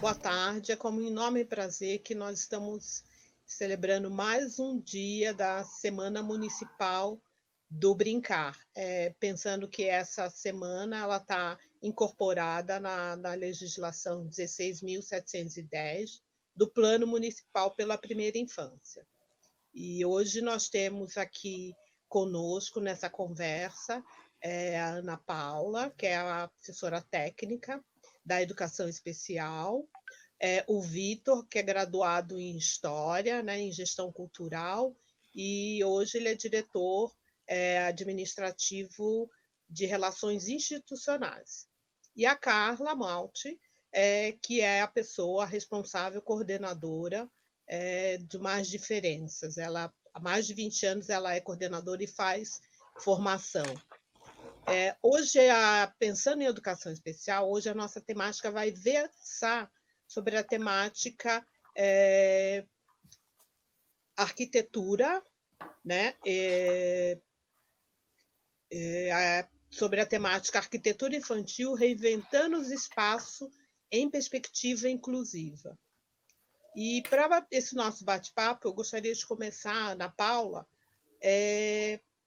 Boa tarde, é com enorme prazer que nós estamos celebrando mais um dia da Semana Municipal do Brincar, pensando que essa semana ela está incorporada na legislação 16.710 do Plano Municipal pela Primeira Infância. E hoje nós temos aqui conosco nessa conversa a Ana Paula, que é a assessora técnica da Educação Especial, o Vitor, que é graduado em História, né, em Gestão Cultural, e hoje ele é diretor administrativo de Relações Institucionais. E a Carla Malte, que é a pessoa responsável, coordenadora de Mais Diferenças. Ela, há mais de 20 anos ela é coordenadora e faz formação. Hoje, pensando em educação especial, hoje a nossa temática vai versar sobre a temática arquitetura, né? Sobre a temática arquitetura infantil, reinventando os espaços em perspectiva inclusiva. E para esse nosso bate-papo, eu gostaria de começar, Ana Paula,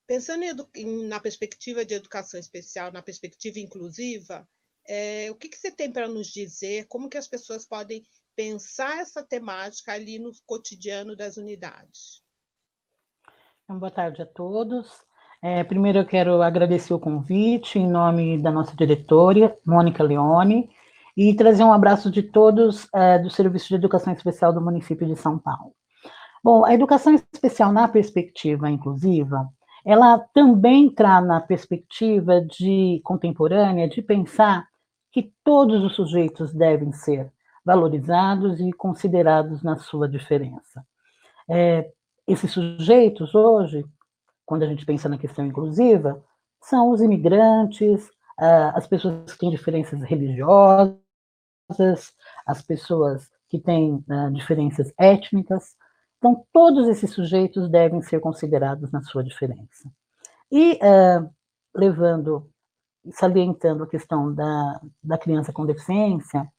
pensando na perspectiva de educação especial, na perspectiva inclusiva, o que você tem para nos dizer? Como que as pessoas podem pensar essa temática ali no cotidiano das unidades? Então, boa tarde a todos. Primeiro eu quero agradecer o convite em nome da nossa diretora, Mônica Leone, e trazer um abraço de todos do Serviço de Educação Especial do município de São Paulo. Bom, a educação especial na perspectiva inclusiva, ela também traz na perspectiva contemporânea de pensar que todos os sujeitos devem ser valorizados e considerados na sua diferença. Esses sujeitos hoje, quando a gente pensa na questão inclusiva, são os imigrantes, as pessoas que têm diferenças religiosas, as pessoas que têm diferenças étnicas. Então, todos esses sujeitos devem ser considerados na sua diferença. E salientando a questão da criança com deficiência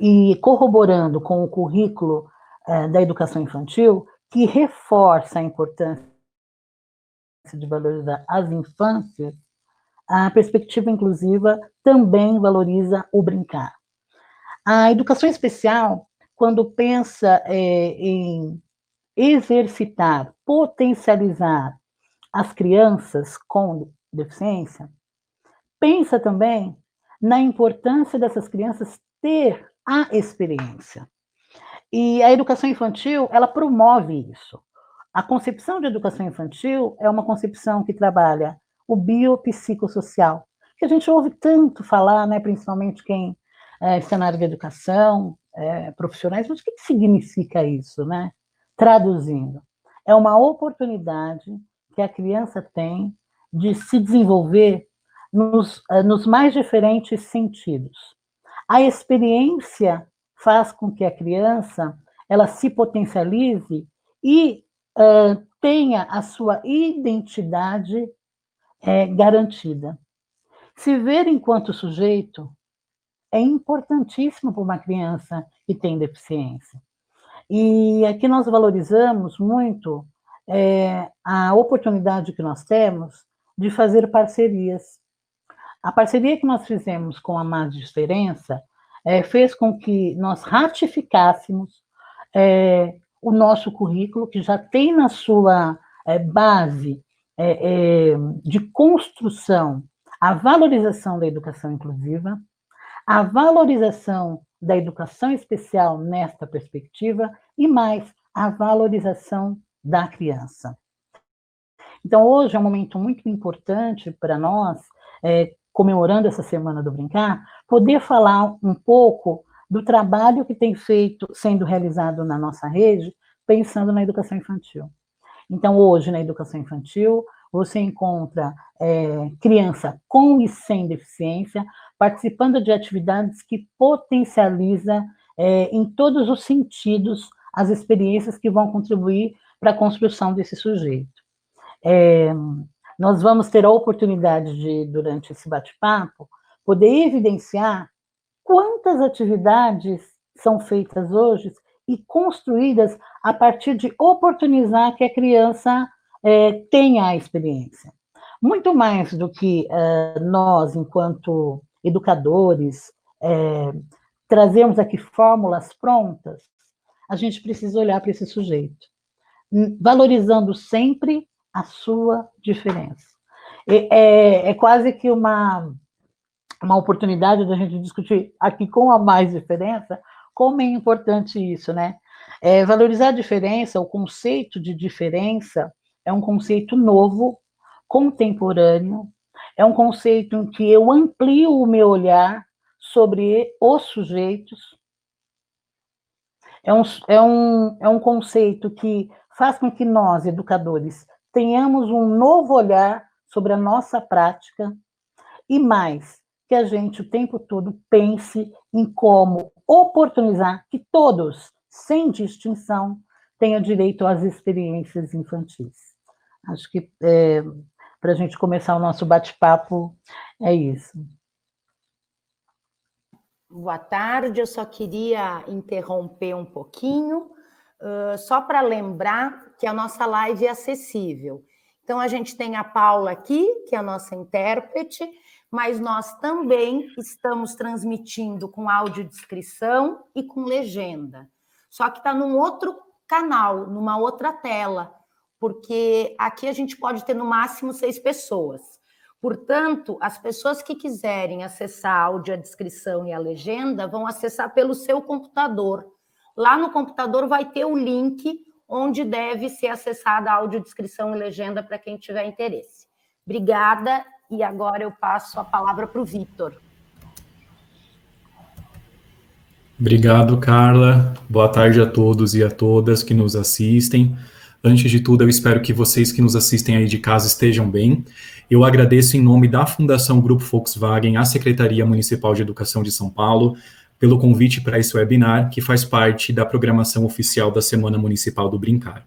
e corroborando com o currículo da educação infantil, que reforça a importância de valorizar as infâncias, a perspectiva inclusiva também valoriza o brincar. A educação especial, quando pensa em exercitar, potencializar as crianças com deficiência, pensa também na importância dessas crianças ter a experiência. E a educação infantil, ela promove isso. A concepção de educação infantil é uma concepção que trabalha o biopsicossocial, que a gente ouve tanto falar, né, principalmente quem está na área de educação, profissionais, mas o que significa isso, né? Traduzindo, é uma oportunidade que a criança tem de se desenvolver nos mais diferentes sentidos. A experiência faz com que a criança ela se potencialize e tenha a sua identidade garantida. Se ver enquanto sujeito é importantíssimo para uma criança que tem deficiência. E aqui nós valorizamos muito a oportunidade que nós temos de fazer parcerias. A parceria que nós fizemos com a Mais Diferença fez com que nós ratificássemos o nosso currículo, que já tem na sua base de construção a valorização da educação inclusiva, a valorização da educação especial nesta perspectiva e mais, a valorização da criança. Então, hoje é um momento muito importante para nós, comemorando essa Semana do Brincar, poder falar um pouco do trabalho que tem sendo realizado na nossa rede, pensando na educação infantil. Então, hoje, na educação infantil, você encontra criança com e sem deficiência participando de atividades que potencializam em todos os sentidos as experiências que vão contribuir para a construção desse sujeito. nós vamos ter a oportunidade de, durante esse bate-papo, poder evidenciar quantas atividades são feitas hoje e construídas a partir de oportunizar que a criança tenha a experiência. Muito mais do que nós, enquanto educadores, trazemos aqui fórmulas prontas, a gente precisa olhar para esse sujeito, valorizando sempre a sua diferença. É quase que uma oportunidade da gente discutir aqui com a mais diferença, como é importante isso, né? Valorizar a diferença, o conceito de diferença, é um conceito novo, contemporâneo, é um conceito em que eu amplio o meu olhar sobre os sujeitos, é um conceito que faz com que nós, educadores, tenhamos um novo olhar sobre a nossa prática e mais, que a gente o tempo todo pense em como oportunizar que todos, sem distinção, tenham direito às experiências infantis. Acho que para a gente começar o nosso bate-papo é isso. Boa tarde, eu só queria interromper um pouquinho, só para lembrar que a nossa live é acessível. Então, a gente tem a Paula aqui, que é a nossa intérprete, mas nós também estamos transmitindo com audiodescrição e com legenda. Só que está num outro canal, numa outra tela, porque aqui a gente pode ter no máximo 6 pessoas. Portanto, as pessoas que quiserem acessar a audiodescrição e a legenda vão acessar pelo seu computador. Lá no computador vai ter o link onde deve ser acessada a audiodescrição e legenda para quem tiver interesse. Obrigada, e agora eu passo a palavra para o Vitor. Obrigado, Carla. Boa tarde a todos e a todas que nos assistem. Antes de tudo, eu espero que vocês que nos assistem aí de casa estejam bem. Eu agradeço em nome da Fundação Grupo Volkswagen, à Secretaria Municipal de Educação de São Paulo, pelo convite para esse webinar, que faz parte da programação oficial da Semana Municipal do Brincar.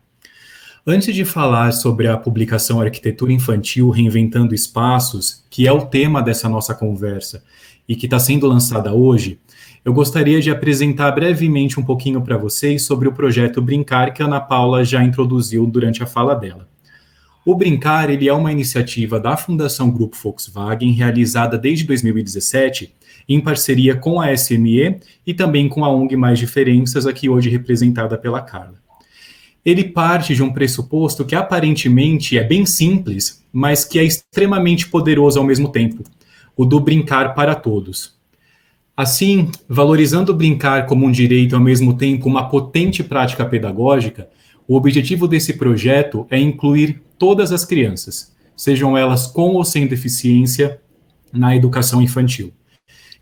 Antes de falar sobre a publicação Arquitetura Infantil Reinventando Espaços, que é o tema dessa nossa conversa e que está sendo lançada hoje, eu gostaria de apresentar brevemente um pouquinho para vocês sobre o projeto Brincar, que a Ana Paula já introduziu durante a fala dela. O Brincar, ele é uma iniciativa da Fundação Grupo Volkswagen, realizada desde 2017, em parceria com a SME e também com a ONG Mais Diferenças, aqui hoje representada pela Carla. Ele parte de um pressuposto que aparentemente é bem simples, mas que é extremamente poderoso ao mesmo tempo, o do brincar para todos. Assim, valorizando o brincar como um direito e ao mesmo tempo uma potente prática pedagógica, o objetivo desse projeto é incluir todas as crianças, sejam elas com ou sem deficiência, na educação infantil.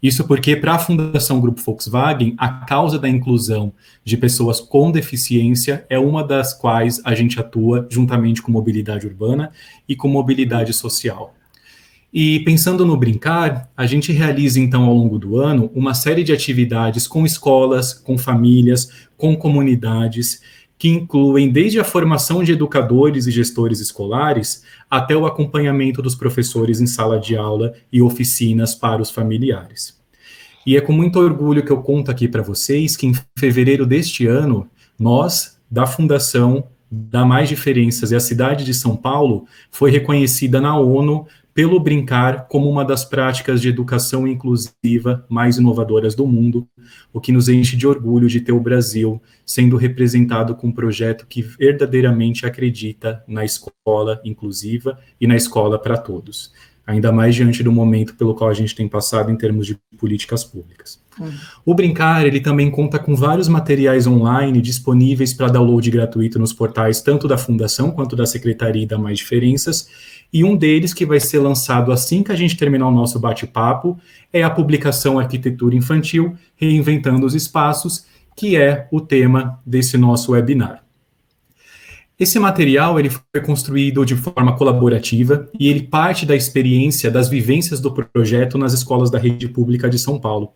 Isso porque, para a Fundação Grupo Volkswagen, a causa da inclusão de pessoas com deficiência é uma das quais a gente atua juntamente com mobilidade urbana e com mobilidade social. E pensando no Brincar, a gente realiza então ao longo do ano uma série de atividades com escolas, com famílias, com comunidades, que incluem desde a formação de educadores e gestores escolares até o acompanhamento dos professores em sala de aula e oficinas para os familiares. E é com muito orgulho que eu conto aqui para vocês que em fevereiro deste ano, nós, da Fundação da Mais Diferenças e a cidade de São Paulo, foi reconhecida na ONU pelo Brincar como uma das práticas de educação inclusiva mais inovadoras do mundo, o que nos enche de orgulho de ter o Brasil sendo representado com um projeto que verdadeiramente acredita na escola inclusiva e na escola para todos, ainda mais diante do momento pelo qual a gente tem passado em termos de políticas públicas. O Brincar, ele também conta com vários materiais online disponíveis para download gratuito nos portais tanto da Fundação quanto da Secretaria da Mais Diferenças, e um deles, que vai ser lançado assim que a gente terminar o nosso bate-papo, é a publicação Arquitetura Infantil, Reinventando os Espaços, que é o tema desse nosso webinar. Esse material ele foi construído de forma colaborativa e ele parte da experiência, das vivências do projeto nas escolas da rede pública de São Paulo.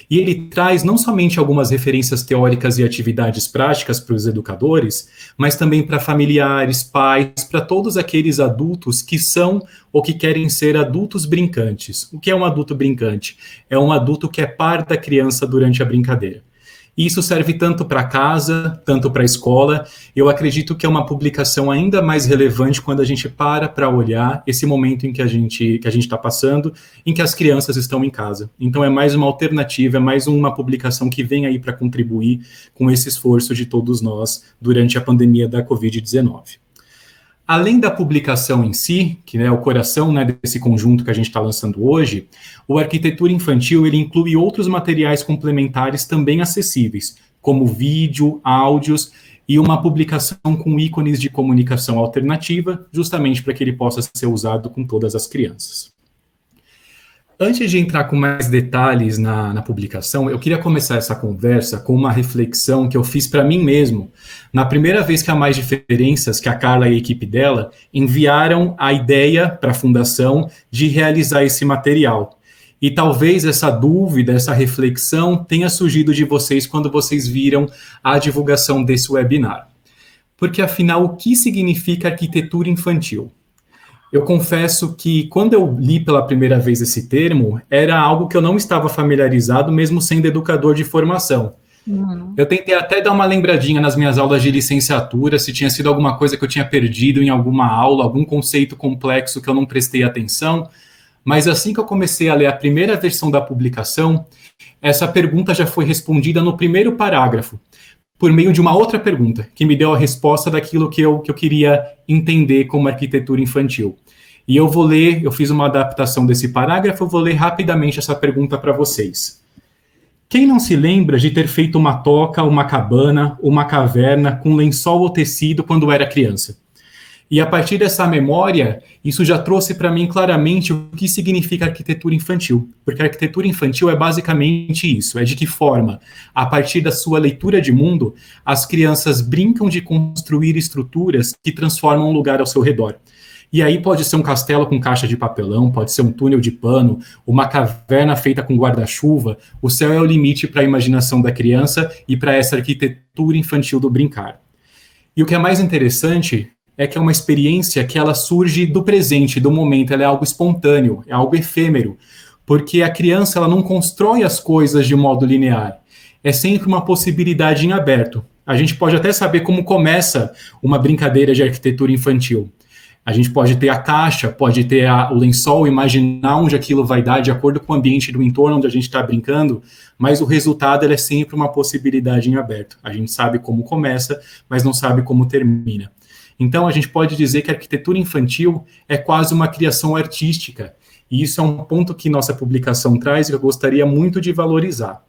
E ele traz não somente algumas referências teóricas e atividades práticas para os educadores, mas também para familiares, pais, para todos aqueles adultos que são ou que querem ser adultos brincantes. O que é um adulto brincante? É um adulto que é par da criança durante a brincadeira. E isso serve tanto para casa, tanto para a escola. Eu acredito que é uma publicação ainda mais relevante quando a gente para olhar esse momento em que a gente está passando, em que as crianças estão em casa. Então é mais uma alternativa, é mais uma publicação que vem aí para contribuir com esse esforço de todos nós durante a pandemia da Covid-19. Além da publicação em si, que é o coração, né, desse conjunto que a gente está lançando hoje, o Arquitetura Infantil ele inclui outros materiais complementares também acessíveis, como vídeo, áudios e uma publicação com ícones de comunicação alternativa, justamente para que ele possa ser usado com todas as crianças. Antes de entrar com mais detalhes na publicação, eu queria começar essa conversa com uma reflexão que eu fiz para mim mesmo, na primeira vez que a Mais Diferenças, que a Carla e a equipe dela, enviaram a ideia para a Fundação de realizar esse material. E talvez essa dúvida, essa reflexão tenha surgido de vocês quando vocês viram a divulgação desse webinar. Porque, afinal, o que significa arquitetura infantil? Eu confesso que, quando eu li pela primeira vez esse termo, era algo que eu não estava familiarizado, mesmo sendo educador de formação. Eu tentei até dar uma lembradinha nas minhas aulas de licenciatura, se tinha sido alguma coisa que eu tinha perdido em alguma aula, algum conceito complexo que eu não prestei atenção, mas assim que eu comecei a ler a primeira versão da publicação, essa pergunta já foi respondida no primeiro parágrafo, por meio de uma outra pergunta, que me deu a resposta daquilo que eu queria entender como arquitetura infantil. E eu vou ler, eu fiz uma adaptação desse parágrafo, eu vou ler rapidamente essa pergunta para vocês. Quem não se lembra de ter feito uma toca, uma cabana, uma caverna com lençol ou tecido quando era criança? E a partir dessa memória, isso já trouxe para mim claramente o que significa arquitetura infantil. Porque a arquitetura infantil é basicamente isso, é de que forma, a partir da sua leitura de mundo, as crianças brincam de construir estruturas que transformam o lugar ao seu redor. E aí pode ser um castelo com caixa de papelão, pode ser um túnel de pano, uma caverna feita com guarda-chuva. O céu é o limite para a imaginação da criança e para essa arquitetura infantil do brincar. E o que é mais interessante é que é uma experiência que ela surge do presente, do momento, ela é algo espontâneo, é algo efêmero, porque a criança ela não constrói as coisas de modo linear, é sempre uma possibilidade em aberto. A gente pode até saber como começa uma brincadeira de arquitetura infantil. A gente pode ter a caixa, pode ter o lençol, imaginar onde aquilo vai dar de acordo com o ambiente do entorno onde a gente está brincando, mas o resultado é sempre uma possibilidade em aberto. A gente sabe como começa, mas não sabe como termina. Então, a gente pode dizer que a arquitetura infantil é quase uma criação artística, e isso é um ponto que nossa publicação traz e que eu gostaria muito de valorizar.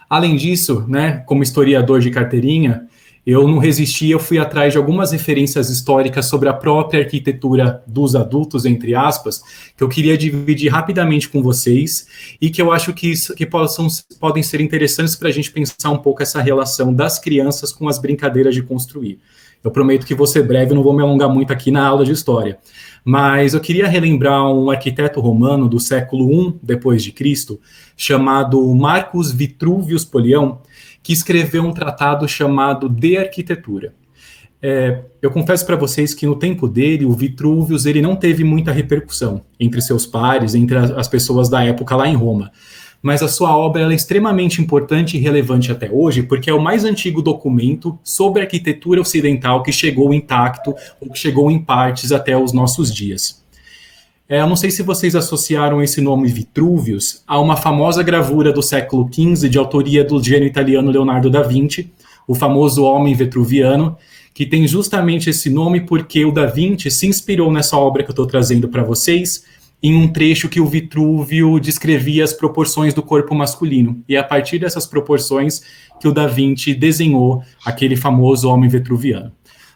Além disso, né, como historiador de carteirinha, eu não resisti, eu fui atrás de algumas referências históricas sobre a própria arquitetura dos adultos, entre aspas, que eu queria dividir rapidamente com vocês, e que eu acho que podem ser interessantes para a gente pensar um pouco essa relação das crianças com as brincadeiras de construir. Eu prometo que vou ser breve, não vou me alongar muito aqui na aula de história. Mas eu queria relembrar um arquiteto romano do século I depois de Cristo, chamado Marcus Vitruvius Polião, que escreveu um tratado chamado De Arquitetura. Eu confesso para vocês que no tempo dele, o Vitruvius ele não teve muita repercussão entre seus pares, entre as pessoas da época lá em Roma. Mas a sua obra ela é extremamente importante e relevante até hoje, porque é o mais antigo documento sobre arquitetura ocidental que chegou intacto, ou que chegou em partes até os nossos dias. Eu não sei se vocês associaram esse nome Vitruvius a uma famosa gravura do século XV, de autoria do gênio italiano Leonardo da Vinci, o famoso Homem Vitruviano, que tem justamente esse nome porque o da Vinci se inspirou nessa obra que eu estou trazendo para vocês, em um trecho que o Vitrúvio descrevia as proporções do corpo masculino. E é a partir dessas proporções que o Da Vinci desenhou aquele famoso homem vitruviano.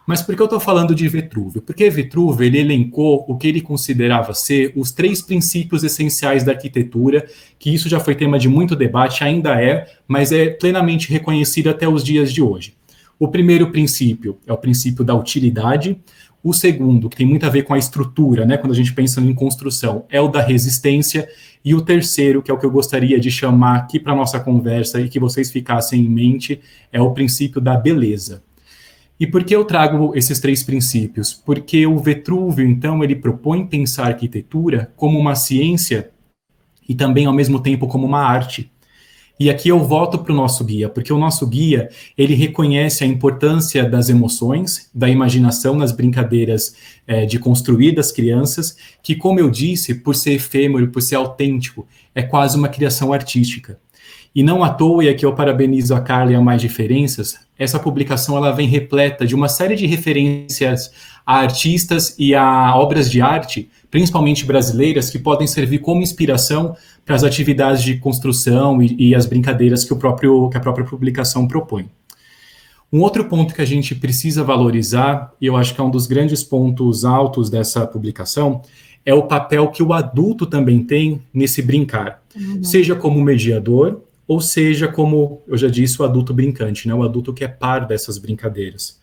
Mas por que eu estou falando de Vitrúvio? Porque Vitrúvio ele elencou o que ele considerava ser os 3 princípios essenciais da arquitetura, que isso já foi tema de muito debate, ainda é, mas é plenamente reconhecido até os dias de hoje. O primeiro princípio é o princípio da utilidade. O segundo, que tem muito a ver com a estrutura, né, quando a gente pensa em construção, é o da resistência. E o terceiro, que é o que eu gostaria de chamar aqui para a nossa conversa e que vocês ficassem em mente, é o princípio da beleza. E por que eu trago esses três princípios? Porque o Vitruvio, então, ele propõe pensar a arquitetura como uma ciência e também, ao mesmo tempo, como uma arte. E aqui eu volto para o nosso guia, porque o nosso guia, ele reconhece a importância das emoções, da imaginação nas brincadeiras de construir das crianças, que, como eu disse, por ser efêmero, por ser autêntico, é quase uma criação artística. E não à toa, e aqui eu parabenizo a Carla e a Mais Diferenças, essa publicação ela vem repleta de uma série de referências a artistas e a obras de arte, principalmente brasileiras, que podem servir como inspiração para as atividades de construção e as brincadeiras que a própria publicação propõe. Um outro ponto que a gente precisa valorizar, e eu acho que é um dos grandes pontos altos dessa publicação, é o papel que o adulto também tem nesse brincar, seja como mediador, ou seja como, eu já disse, o adulto brincante, né? O adulto que é par dessas brincadeiras.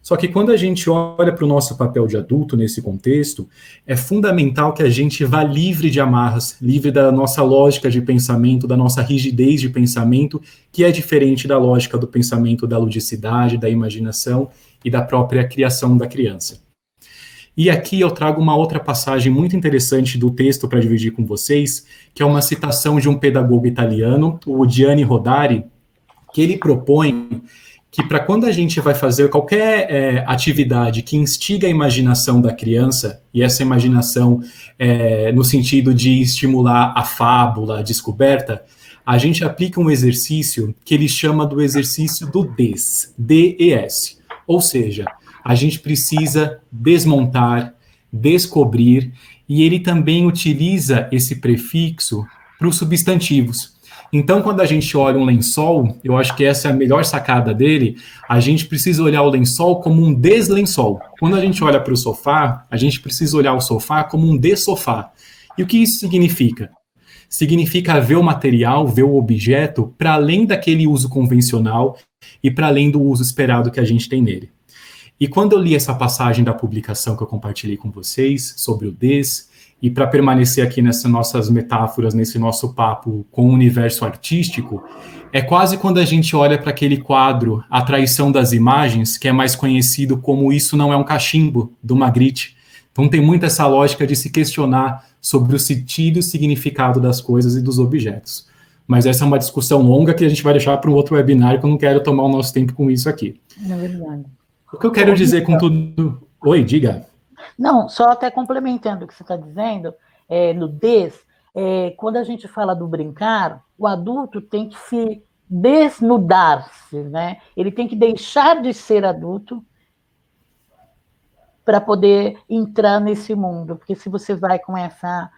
Só que quando a gente olha para o nosso papel de adulto nesse contexto, é fundamental que a gente vá livre de amarras, livre da nossa lógica de pensamento, da nossa rigidez de pensamento, que é diferente da lógica do pensamento da ludicidade, da imaginação e da própria criação da criança. E aqui eu trago uma outra passagem muito interessante do texto para dividir com vocês, que é uma citação de um pedagogo italiano, o Gianni Rodari, que ele propõe que para quando a gente vai fazer qualquer atividade que instiga a imaginação da criança, e essa imaginação no sentido de estimular a fábula, a descoberta, a gente aplica um exercício que ele chama do exercício do DES, D-E-S. Ou seja, a gente precisa desmontar, descobrir, e ele também utiliza esse prefixo para os substantivos. Então, quando a gente olha um lençol, eu acho que essa é a melhor sacada dele, a gente precisa olhar o lençol como um deslençol. Quando a gente olha para o sofá, a gente precisa olhar o sofá como um dessofá. E o que isso significa? Significa ver o material, ver o objeto, para além daquele uso convencional e para além do uso esperado que a gente tem nele. E quando eu li essa passagem da publicação que eu compartilhei com vocês, sobre o des, e para permanecer aqui nessas nossas metáforas, nesse nosso papo com o universo artístico, é quase quando a gente olha para aquele quadro, A Traição das Imagens, que é mais conhecido como Isso Não É um Cachimbo, do Magritte. Então tem muito essa lógica de se questionar sobre o sentido e o significado das coisas e dos objetos. Mas essa é uma discussão longa que a gente vai deixar para um outro webinar, que eu não quero tomar o nosso tempo com isso aqui. É verdade. O que eu quero dizer com tudo... Oi, diga. Não, só até complementando o que você está dizendo, no DES, quando a gente fala do brincar, o adulto tem que se desnudar-se, né? Ele tem que deixar de ser adulto para poder entrar nesse mundo, porque se você vai com essa...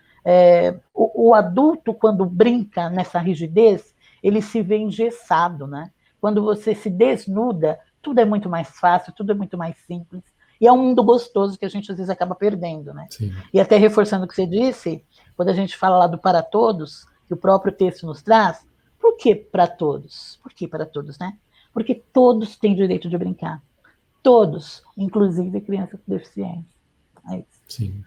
o adulto, quando brinca nessa rigidez, ele se vê engessado, né? Quando você se desnuda, tudo é muito mais fácil, tudo é muito mais simples, e é um mundo gostoso que a gente às vezes acaba perdendo, né? Sim. E até reforçando o que você disse, quando a gente fala lá do para todos, que o próprio texto nos traz, por que para todos? Por que para todos, né? Porque todos têm direito de brincar. Todos, inclusive crianças com deficiência. É isso. Sim.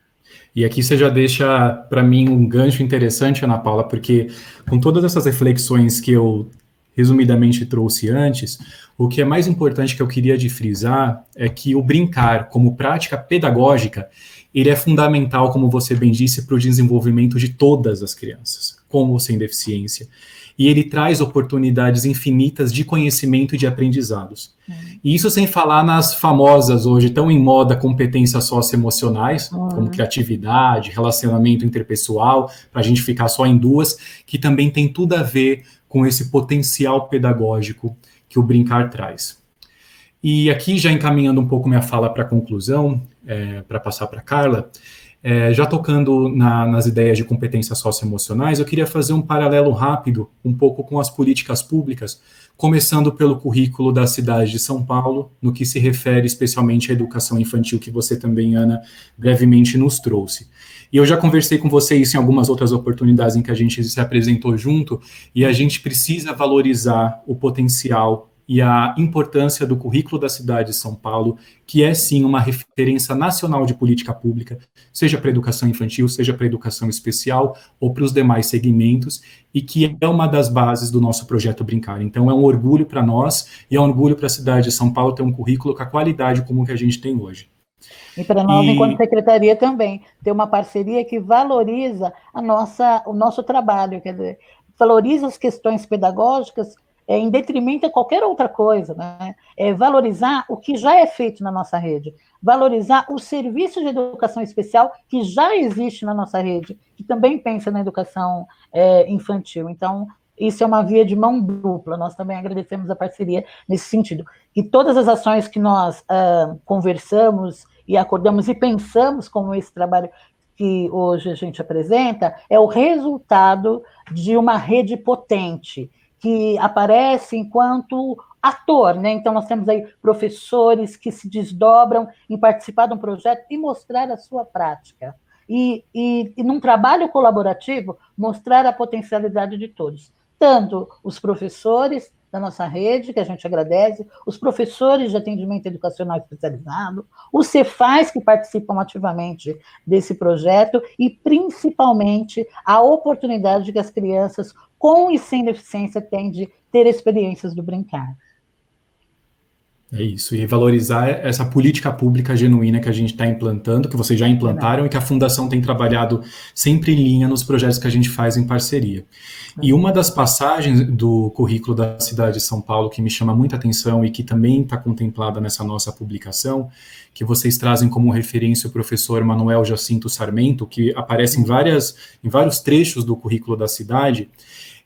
E aqui você já deixa, para mim, um gancho interessante, Ana Paula, porque com todas essas reflexões que eu resumidamente trouxe antes, o que é mais importante que eu queria de frisar é que o brincar como prática pedagógica, ele é fundamental, como você bem disse, para o desenvolvimento de todas as crianças, com ou sem deficiência. E ele traz oportunidades infinitas de conhecimento e de aprendizados. E isso sem falar nas famosas, hoje tão em moda, competências socioemocionais, como criatividade, relacionamento interpessoal, para a gente ficar só em duas, que também tem tudo a ver com esse potencial pedagógico que o brincar traz. E aqui, já encaminhando um pouco minha fala para a conclusão, para passar para a Carla, já tocando nas ideias de competências socioemocionais, eu queria fazer um paralelo rápido, um pouco com as políticas públicas, começando pelo currículo da cidade de São Paulo, no que se refere especialmente à educação infantil, que você também, Ana, brevemente nos trouxe. E eu já conversei com você isso em algumas outras oportunidades em que a gente se apresentou junto, e a gente precisa valorizar o potencial e a importância do currículo da cidade de São Paulo, que é sim uma referência nacional de política pública, seja para a educação infantil, seja para a educação especial ou para os demais segmentos, e que é uma das bases do nosso projeto Brincar. Então é um orgulho para nós e é um orgulho para a cidade de São Paulo ter um currículo com a qualidade como que a gente tem hoje. E para nós, enquanto secretaria, também ter uma parceria que valoriza o nosso trabalho, quer dizer, valoriza as questões pedagógicas em detrimento a qualquer outra coisa, né? Valorizar o que já é feito na nossa rede, valorizar o serviço de educação especial que já existe na nossa rede, que também pensa na educação infantil. Então, isso é uma via de mão dupla, nós também agradecemos a parceria nesse sentido. E todas as ações que nós conversamos e acordamos e pensamos como esse trabalho que hoje a gente apresenta, é o resultado de uma rede potente, que aparece enquanto ator, né? Então, nós temos aí professores que se desdobram em participar de um projeto e mostrar a sua prática. E num trabalho colaborativo, mostrar a potencialidade de todos. Tanto os professores da nossa rede, que a gente agradece, os professores de atendimento educacional especializado, os Cefais que participam ativamente desse projeto e, principalmente, a oportunidade que as crianças com e sem deficiência têm de ter experiências do brincar. É isso, e valorizar essa política pública genuína que a gente está implantando, que vocês já implantaram e que a Fundação tem trabalhado sempre em linha nos projetos que a gente faz em parceria. E uma das passagens do currículo da cidade de São Paulo que me chama muita atenção e que também está contemplada nessa nossa publicação, que vocês trazem como referência o professor Manuel Jacinto Sarmento, que aparece em vários trechos do currículo da cidade,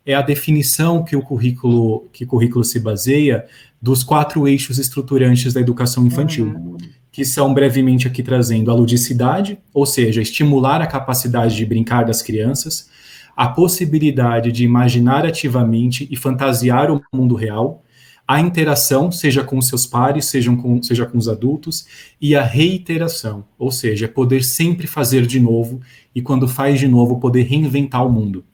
é a definição que o currículo se baseia dos 4 eixos estruturantes da educação infantil, que são brevemente aqui trazendo a ludicidade, ou seja, estimular a capacidade de brincar das crianças, a possibilidade de imaginar ativamente e fantasiar o mundo real, a interação, seja com seus pares, seja com os adultos, e a reiteração, ou seja, poder sempre fazer de novo, e quando faz de novo, poder reinventar o mundo.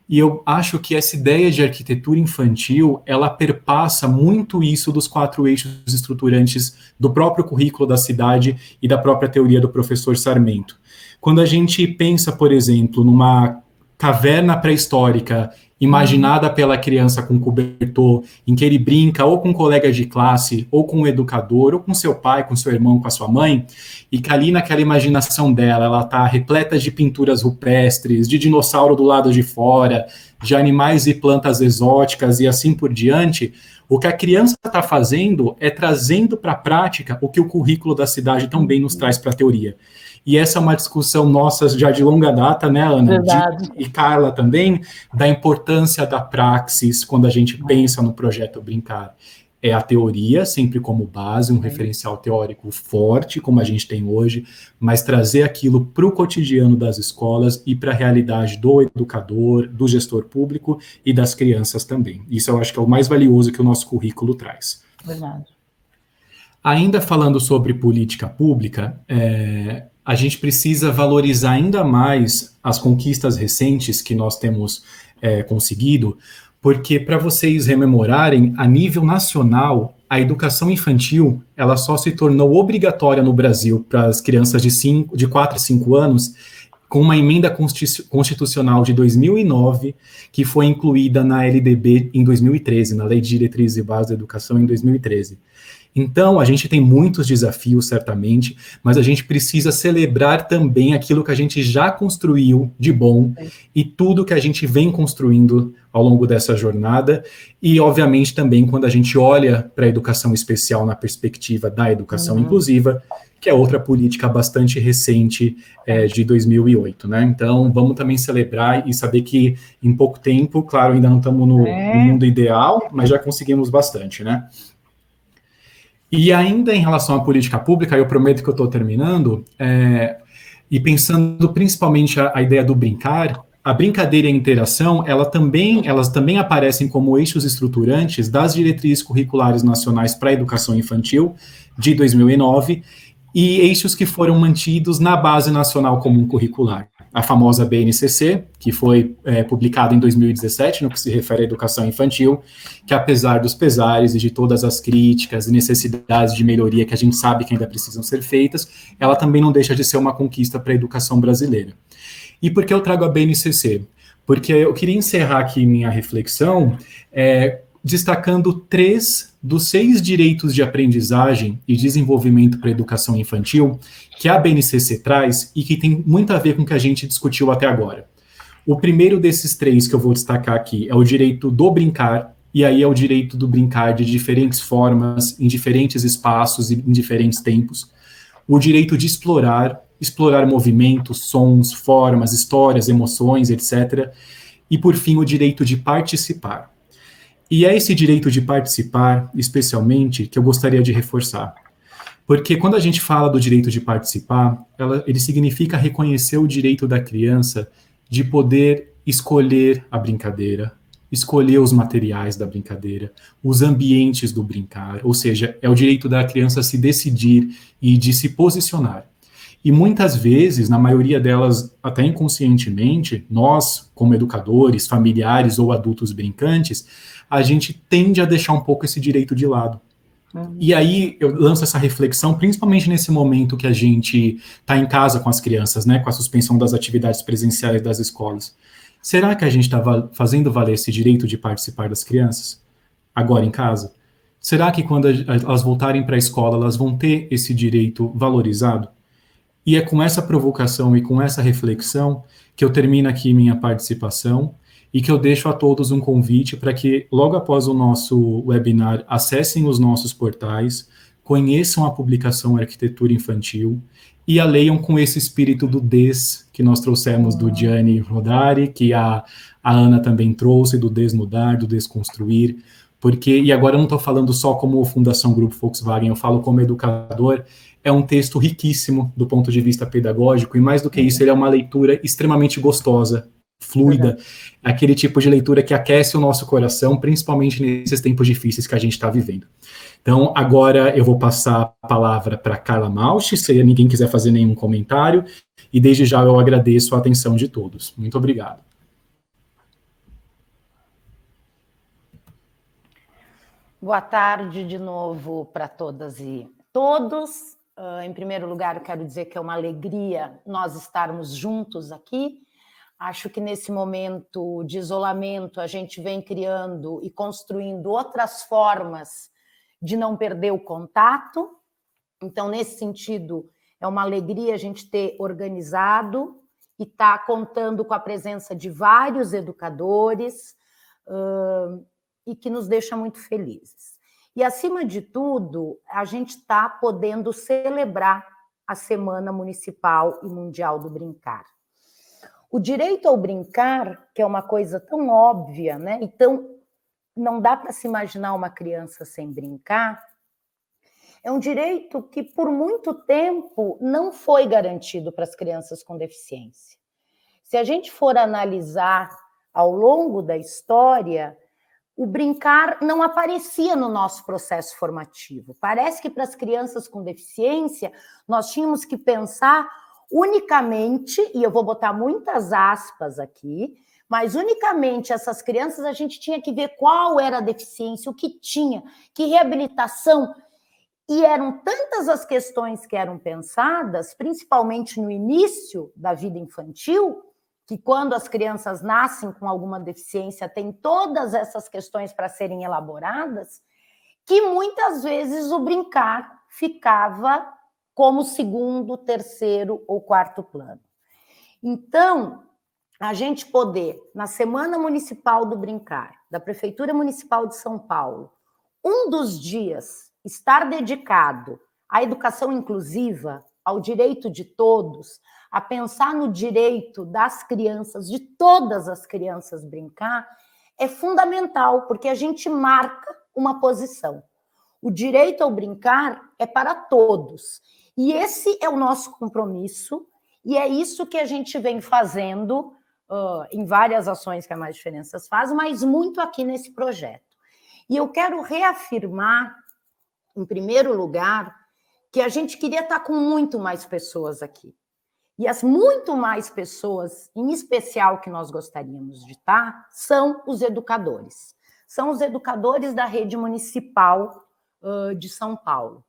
E eu acho que essa ideia de arquitetura infantil, ela perpassa muito isso dos 4 eixos estruturantes do próprio currículo da cidade e da própria teoria do professor Sarmento. Quando a gente pensa, por exemplo, numa caverna pré-histórica imaginada pela criança com cobertor, em que ele brinca ou com um colega de classe, ou com um educador, ou com seu pai, com seu irmão, com a sua mãe, e que ali naquela imaginação dela, ela está repleta de pinturas rupestres, de dinossauro do lado de fora, de animais e plantas exóticas e assim por diante, o que a criança está fazendo é trazendo para a prática o que o currículo da cidade também nos traz para a teoria. E essa é uma discussão nossa já de longa data, né, Ana? E Carla também, da importância da praxis quando a gente pensa no projeto Brincar. É a teoria, sempre como base, um referencial teórico forte, como a gente tem hoje, mas trazer aquilo para o cotidiano das escolas e para a realidade do educador, do gestor público e das crianças também. Isso eu acho que é o mais valioso que o nosso currículo traz. Verdade. Ainda falando sobre política pública, a gente precisa valorizar ainda mais as conquistas recentes que nós temos conseguido, porque para vocês rememorarem, a nível nacional, a educação infantil, ela só se tornou obrigatória no Brasil para as crianças de 4 a 5 anos, com uma emenda constitucional de 2009, que foi incluída na LDB em 2013, na Lei de Diretrizes e Bases da Educação em 2013. Então, a gente tem muitos desafios, certamente, mas a gente precisa celebrar também aquilo que a gente já construiu de bom e tudo que a gente vem construindo ao longo dessa jornada e, obviamente, também quando a gente olha para a educação especial na perspectiva da educação inclusiva, que é outra política bastante recente de 2008, né? Então, vamos também celebrar e saber que em pouco tempo, claro, ainda não estamos no mundo ideal, mas já conseguimos bastante, né? E ainda em relação à política pública, eu prometo que eu estou terminando, e pensando principalmente a ideia do brincar, a brincadeira e a interação, elas também aparecem como eixos estruturantes das diretrizes curriculares nacionais para a educação infantil de 2009 e eixos que foram mantidos na Base Nacional Comum Curricular. a famosa BNCC, que foi publicada em 2017, no que se refere à educação infantil, que apesar dos pesares e de todas as críticas e necessidades de melhoria que a gente sabe que ainda precisam ser feitas, ela também não deixa de ser uma conquista para a educação brasileira. E por que eu trago a BNCC? Porque eu queria encerrar aqui minha reflexão destacando 3 dos 6 direitos de aprendizagem e desenvolvimento para a educação infantil que a BNCC traz e que tem muito a ver com o que a gente discutiu até agora. O primeiro desses 3 que eu vou destacar aqui é o direito do brincar, e aí é o direito do brincar de diferentes formas, em diferentes espaços e em diferentes tempos. O direito de explorar movimentos, sons, formas, histórias, emoções, etc. E, por fim, o direito de participar. E é esse direito de participar, especialmente, que eu gostaria de reforçar. Porque quando a gente fala do direito de participar, ele significa reconhecer o direito da criança de poder escolher a brincadeira, escolher os materiais da brincadeira, os ambientes do brincar, ou seja, é o direito da criança se decidir e de se posicionar. E muitas vezes, na maioria delas, até inconscientemente, nós, como educadores, familiares ou adultos brincantes, a gente tende a deixar um pouco esse direito de lado. E aí eu lanço essa reflexão, principalmente nesse momento que a gente está em casa com as crianças, né, com a suspensão das atividades presenciais das escolas. Será que a gente está fazendo valer esse direito de participar das crianças, agora em casa? Será que quando elas voltarem para a escola, elas vão ter esse direito valorizado? E é com essa provocação e com essa reflexão que eu termino aqui minha participação e que eu deixo a todos um convite para que, logo após o nosso webinar, acessem os nossos portais, conheçam a publicação Arquitetura Infantil e a leiam com esse espírito do DES que nós trouxemos do Gianni Rodari, que a Ana também trouxe, do Desmudar, do Desconstruir, porque, e agora eu não estou falando só como Fundação Grupo Volkswagen, eu falo como educador, é um texto riquíssimo do ponto de vista pedagógico, e mais do que isso, ele é uma leitura extremamente gostosa, fluida, aquele tipo de leitura que aquece o nosso coração, principalmente nesses tempos difíceis que a gente está vivendo. Então, agora eu vou passar a palavra para Carla Mausch, se ninguém quiser fazer nenhum comentário, e desde já eu agradeço a atenção de todos. Muito obrigado. Boa tarde de novo para todas e todos. Em primeiro lugar, eu quero dizer que é uma alegria nós estarmos juntos aqui. Acho que nesse momento de isolamento a gente vem criando e construindo outras formas de não perder o contato. Então, nesse sentido, é uma alegria a gente ter organizado e estar contando com a presença de vários educadores e que nos deixa muito felizes. E, acima de tudo, a gente está podendo celebrar a Semana Municipal e Mundial do Brincar. O direito ao brincar, que é uma coisa tão óbvia, né? Então, não dá para se imaginar uma criança sem brincar, é um direito que, por muito tempo, não foi garantido para as crianças com deficiência. Se a gente for analisar ao longo da história, o brincar não aparecia no nosso processo formativo. Parece que para as crianças com deficiência, nós tínhamos que pensar unicamente, e eu vou botar muitas aspas aqui, mas unicamente essas crianças a gente tinha que ver qual era a deficiência, o que tinha, que reabilitação. E eram tantas as questões que eram pensadas, principalmente no início da vida infantil, que quando as crianças nascem com alguma deficiência, tem todas essas questões para serem elaboradas, que muitas vezes o brincar ficava como segundo, terceiro ou quarto plano. Então, a gente poder, na Semana Municipal do Brincar, da Prefeitura Municipal de São Paulo, um dos dias estar dedicado à educação inclusiva, ao direito de todos, a pensar no direito das crianças, de todas as crianças brincar, é fundamental, porque a gente marca uma posição. O direito ao brincar é para todos. E esse é o nosso compromisso, e é isso que a gente vem fazendo em várias ações que a Mais Diferenças faz, mas muito aqui nesse projeto. E eu quero reafirmar, em primeiro lugar, que a gente queria estar com muito mais pessoas aqui. E as muito mais pessoas, em especial que nós gostaríamos de estar, são os educadores. São os educadores da rede municipal de São Paulo.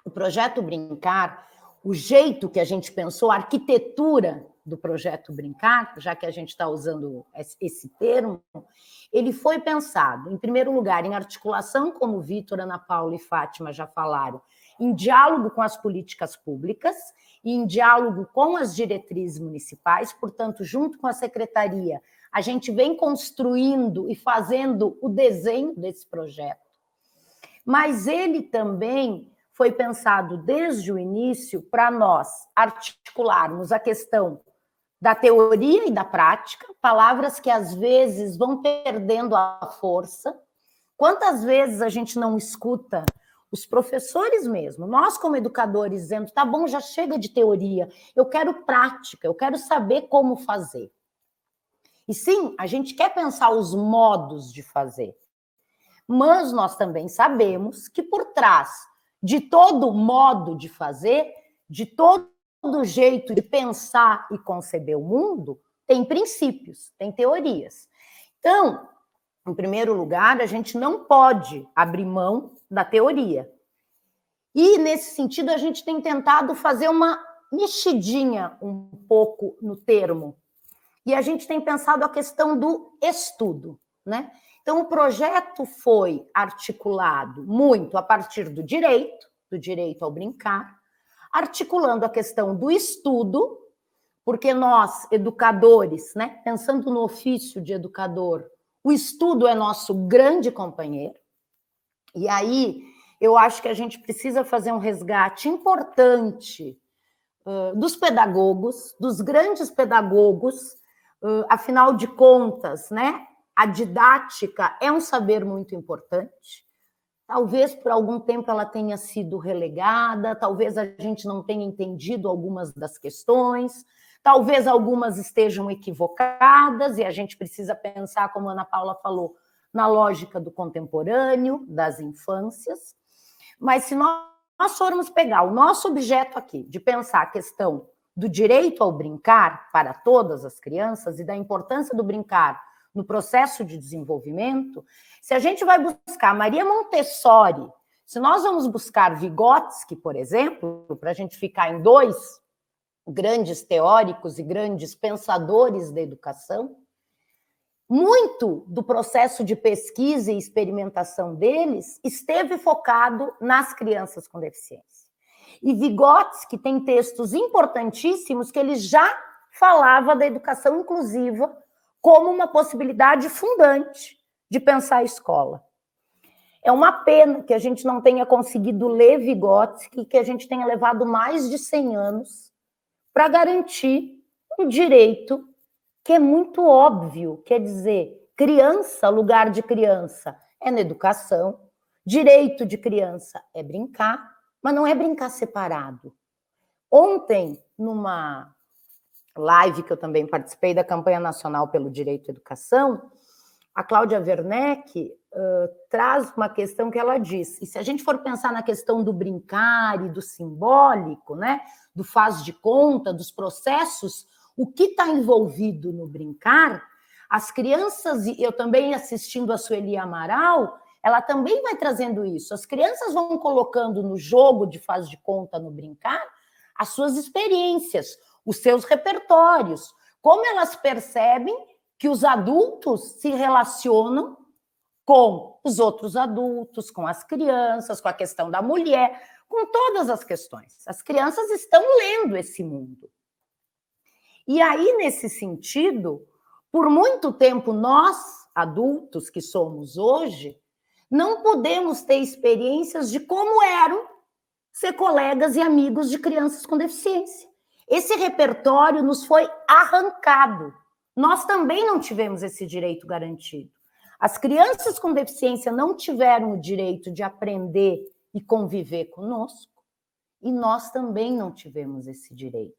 O projeto Brincar, o jeito que a gente pensou, a arquitetura do projeto Brincar, já que a gente está usando esse termo, ele foi pensado, em primeiro lugar, em articulação, como Vitor, Ana Paula e Fátima já falaram, em diálogo com as políticas públicas e em diálogo com as diretrizes municipais, portanto, junto com a secretaria, a gente vem construindo e fazendo o desenho desse projeto. Mas ele também foi pensado desde o início para nós articularmos a questão da teoria e da prática, palavras que às vezes vão perdendo a força. Quantas vezes a gente não escuta os professores mesmo, nós como educadores, dizendo, tá bom, já chega de teoria, eu quero prática, eu quero saber como fazer. E sim, a gente quer pensar os modos de fazer, mas nós também sabemos que por trás de todo modo de fazer, de todo jeito de pensar e conceber o mundo, tem princípios, tem teorias. Então, em primeiro lugar, a gente não pode abrir mão da teoria. E, nesse sentido, a gente tem tentado fazer uma mexidinha um pouco no termo. E a gente tem pensado a questão do estudo, né? Então, o projeto foi articulado muito a partir do direito ao brincar, articulando a questão do estudo, porque nós, educadores, né, pensando no ofício de educador, o estudo é nosso grande companheiro. E aí, eu acho que a gente precisa fazer um resgate importante dos pedagogos, dos grandes pedagogos, afinal de contas, né, a didática é um saber muito importante. Talvez por algum tempo ela tenha sido relegada, talvez a gente não tenha entendido algumas das questões, talvez algumas estejam equivocadas e a gente precisa pensar, como a Ana Paula falou, na lógica do contemporâneo, das infâncias. Mas se nós formos pegar o nosso objeto aqui, de pensar a questão do direito ao brincar para todas as crianças e da importância do brincar no processo de desenvolvimento, se a gente vai buscar Maria Montessori, se nós vamos buscar Vygotsky, por exemplo, para a gente ficar em dois grandes teóricos e grandes pensadores da educação, muito do processo de pesquisa e experimentação deles esteve focado nas crianças com deficiência. E Vygotsky tem textos importantíssimos que ele já falava da educação inclusiva como uma possibilidade fundante de pensar a escola. É uma pena que a gente não tenha conseguido ler Vygotsky, que a gente tenha levado mais de 100 anos para garantir um direito que é muito óbvio, quer dizer, criança, lugar de criança é na educação, direito de criança é brincar, mas não é brincar separado. Ontem, numa live que eu também participei da campanha nacional pelo direito à educação, a Cláudia Werneck traz uma questão que ela diz, e se a gente for pensar na questão do brincar e do simbólico, né, do faz de conta, dos processos, o que está envolvido no brincar, as crianças, e eu também assistindo a Sueli Amaral, ela também vai trazendo isso, as crianças vão colocando no jogo de faz de conta, no brincar, as suas experiências, os seus repertórios, como elas percebem que os adultos se relacionam com os outros adultos, com as crianças, com a questão da mulher, com todas as questões. As crianças estão lendo esse mundo. E aí, nesse sentido, por muito tempo, nós, adultos que somos hoje, não podemos ter experiências de como eram ser colegas e amigos de crianças com deficiência. Esse repertório nos foi arrancado. Nós também não tivemos esse direito garantido. As crianças com deficiência não tiveram o direito de aprender e conviver conosco, e nós também não tivemos esse direito.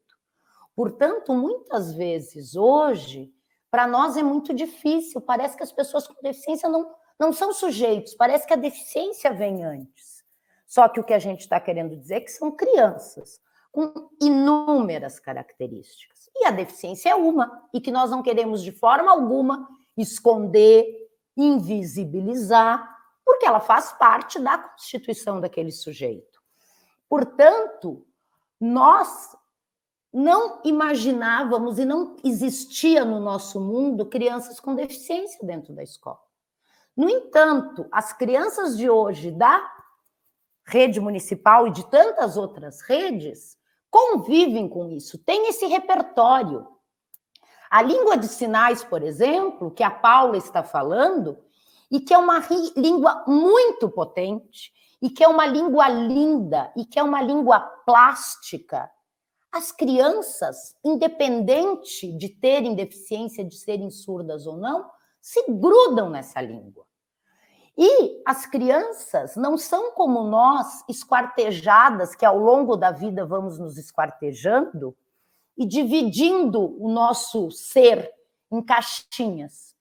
Portanto, muitas vezes hoje, para nós é muito difícil, parece que as pessoas com deficiência não são sujeitos, parece que a deficiência vem antes. Só que o que a gente está querendo dizer é que são crianças com inúmeras características. E a deficiência é uma, e que nós não queremos de forma alguma esconder, invisibilizar, porque ela faz parte da constituição daquele sujeito. Portanto, nós não imaginávamos e não existia no nosso mundo crianças com deficiência dentro da escola. No entanto, as crianças de hoje da rede municipal e de tantas outras redes convivem com isso, têm esse repertório. A língua de sinais, por exemplo, que a Paula está falando, e que é uma língua muito potente, e que é uma língua linda, e que é uma língua plástica. As crianças, independente de terem deficiência, de serem surdas ou não, se grudam nessa língua. E as crianças não são como nós, esquartejadas, que ao longo da vida vamos nos esquartejando e dividindo o nosso ser em caixinhas.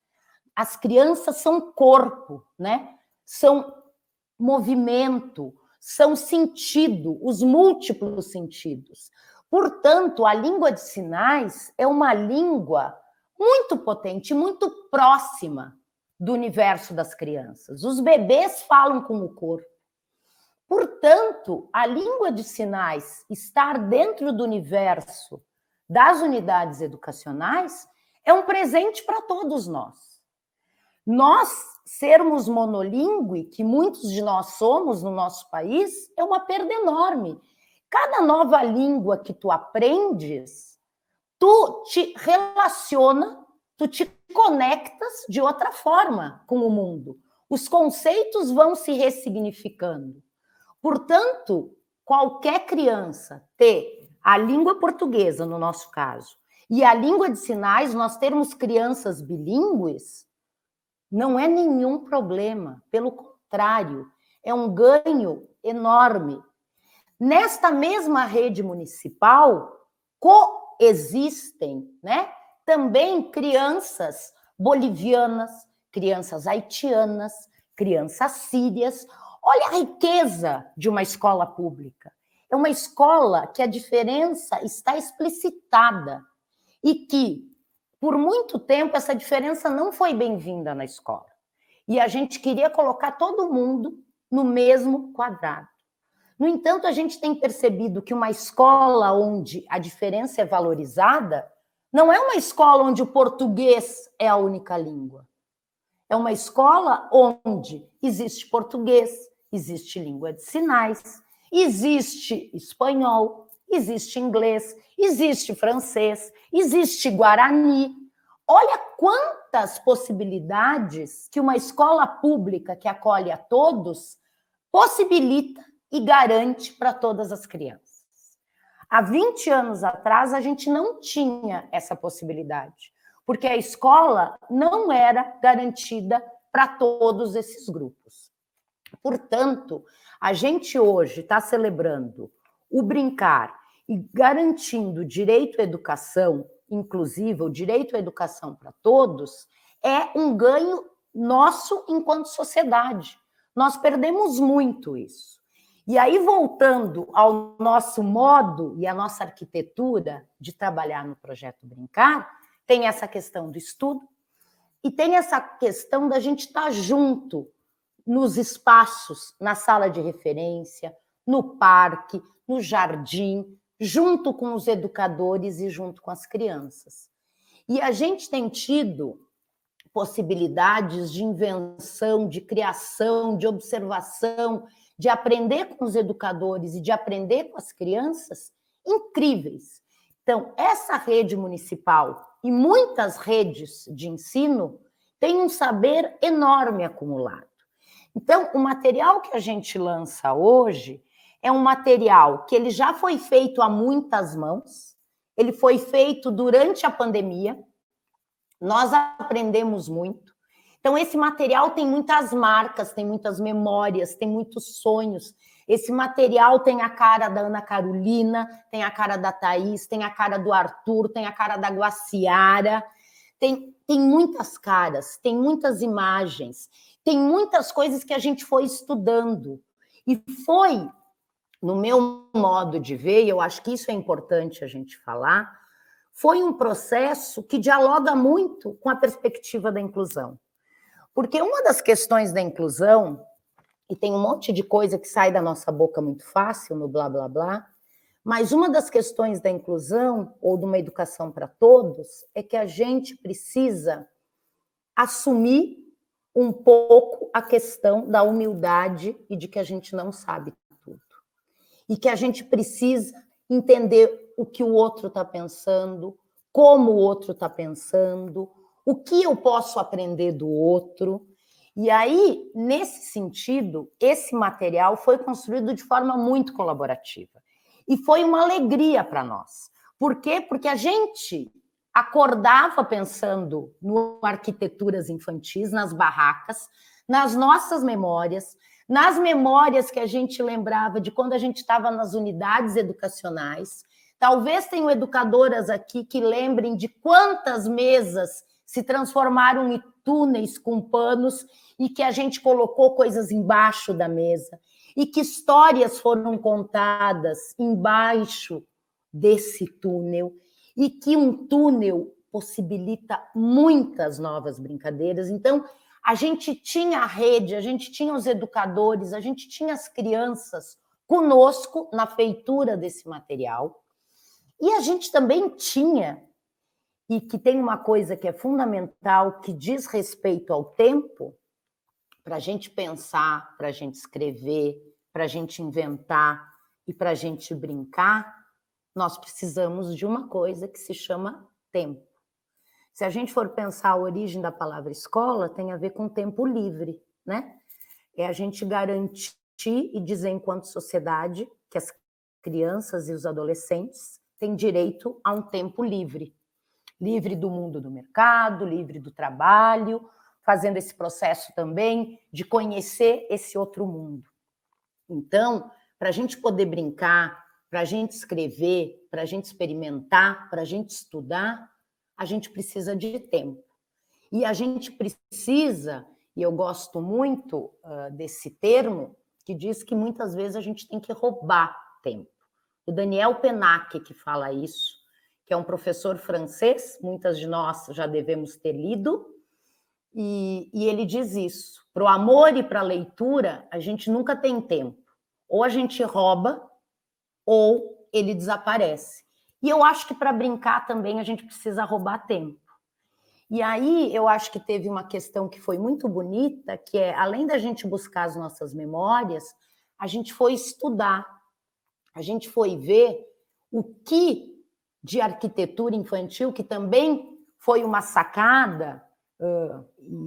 As crianças são corpo, né? São movimento, são sentido, os múltiplos sentidos. Portanto, a língua de sinais é uma língua muito potente, muito próxima do universo das crianças. Os bebês falam com o corpo. Portanto, a língua de sinais estar dentro do universo das unidades educacionais é um presente para todos nós. Nós sermos monolíngue, que muitos de nós somos no nosso país, é uma perda enorme. Cada nova língua que tu aprendes, tu te relaciona, tu te conectas de outra forma com o mundo. Os conceitos vão se ressignificando. Portanto, qualquer criança ter a língua portuguesa, no nosso caso, e a língua de sinais, nós termos crianças bilíngues, não é nenhum problema. Pelo contrário, é um ganho enorme. Nesta mesma rede municipal, coexistem, né, também crianças bolivianas, crianças haitianas, crianças sírias. Olha a riqueza de uma escola pública. É uma escola que a diferença está explicitada e que, por muito tempo, essa diferença não foi bem-vinda na escola. E a gente queria colocar todo mundo no mesmo quadrado. No entanto, a gente tem percebido que uma escola onde a diferença é valorizada não é uma escola onde o português é a única língua. É uma escola onde existe português, existe língua de sinais, existe espanhol, existe inglês, existe francês, existe guarani. Olha quantas possibilidades que uma escola pública que acolhe a todos possibilita e garante para todas as crianças. Há 20 anos atrás, a gente não tinha essa possibilidade, porque a escola não era garantida para todos esses grupos. Portanto, a gente hoje está celebrando o brincar e garantindo o direito à educação inclusiva, o direito à educação para todos, é um ganho nosso enquanto sociedade. Nós perdemos muito isso. E aí, voltando ao nosso modo e à nossa arquitetura de trabalhar no Projeto Brincar, tem essa questão do estudo e tem essa questão da gente estar junto nos espaços, na sala de referência, no parque, no jardim, junto com os educadores e junto com as crianças. E a gente tem tido possibilidades de invenção, de criação, de observação, de aprender com os educadores e de aprender com as crianças incríveis. Então, essa rede municipal e muitas redes de ensino têm um saber enorme acumulado. Então, o material que a gente lança hoje é um material que ele já foi feito a muitas mãos, ele foi feito durante a pandemia, nós aprendemos muito. Então, esse material tem muitas marcas, tem muitas memórias, tem muitos sonhos. Esse material tem a cara da Ana Carolina, tem a cara da Thaís, tem a cara do Arthur, tem a cara da Guaciara, tem muitas caras, tem muitas imagens, tem muitas coisas que a gente foi estudando. E foi no meu modo de ver, e eu acho que isso é importante a gente falar, foi um processo que dialoga muito com a perspectiva da inclusão. Porque uma das questões da inclusão, e tem um monte de coisa que sai da nossa boca muito fácil, no blá, blá, blá, mas uma das questões da inclusão, ou de uma educação para todos, é que a gente precisa assumir um pouco a questão da humildade e de que a gente não sabe tudo. E que a gente precisa entender o que o outro está pensando, como o outro está pensando, o que eu posso aprender do outro. E aí, nesse sentido, esse material foi construído de forma muito colaborativa. E foi uma alegria para nós. Por quê? Porque a gente acordava pensando no arquiteturas infantis, nas barracas, nas nossas memórias, nas memórias que a gente lembrava de quando a gente estava nas unidades educacionais. Talvez tenham educadoras aqui que lembrem de quantas mesas se transformaram em túneis com panos e que a gente colocou coisas embaixo da mesa, e que histórias foram contadas embaixo desse túnel, e que um túnel possibilita muitas novas brincadeiras. Então, a gente tinha a rede, a gente tinha os educadores, a gente tinha as crianças conosco na feitura desse material, e a gente também tinha, e que tem uma coisa que é fundamental, que diz respeito ao tempo, para a gente pensar, para a gente escrever, para a gente inventar e para a gente brincar, nós precisamos de uma coisa que se chama tempo. Se a gente for pensar a origem da palavra escola, tem a ver com tempo livre, né? É a gente garantir e dizer, enquanto sociedade, que as crianças e os adolescentes têm direito a um tempo livre. Livre do mundo do mercado, livre do trabalho, fazendo esse processo também de conhecer esse outro mundo. Então, para a gente poder brincar, para a gente escrever, para a gente experimentar, para a gente estudar, a gente precisa de tempo. E a gente precisa, e eu gosto muito desse termo, que diz que muitas vezes a gente tem que roubar tempo. O Daniel Pennac que fala isso, que é um professor francês, muitas de nós já devemos ter lido, e ele diz isso. Para o amor e para a leitura, a gente nunca tem tempo. Ou a gente rouba, ou ele desaparece. E eu acho que para brincar também a gente precisa roubar tempo. E aí eu acho que teve uma questão que foi muito bonita, que é, além da gente buscar as nossas memórias, a gente foi estudar, a gente foi ver o que de arquitetura infantil, que também foi uma sacada,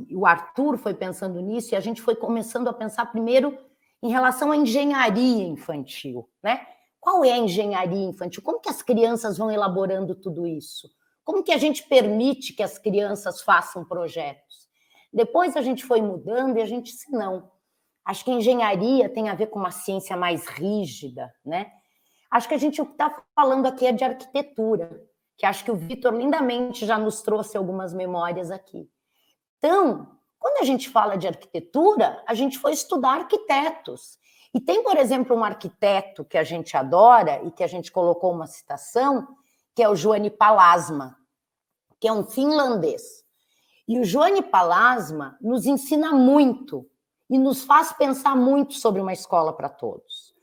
e o Arthur foi pensando nisso, e a gente foi começando a pensar primeiro em relação à engenharia infantil, né? Qual é a engenharia infantil? Como que as crianças vão elaborando tudo isso? Como que a gente permite que as crianças façam projetos? Depois a gente foi mudando e a gente disse, não, acho que a engenharia tem a ver com uma ciência mais rígida, né? Acho que a gente está falando aqui é de arquitetura, que acho que o Vitor lindamente já nos trouxe algumas memórias aqui. Então, quando a gente fala de arquitetura, a gente foi estudar arquitetos. E tem, por exemplo, um arquiteto que a gente adora e que a gente colocou uma citação, que é o Juhani Pallasmaa, que é um finlandês. E o Juhani Pallasmaa nos ensina muito e nos faz pensar muito sobre uma escola para todos.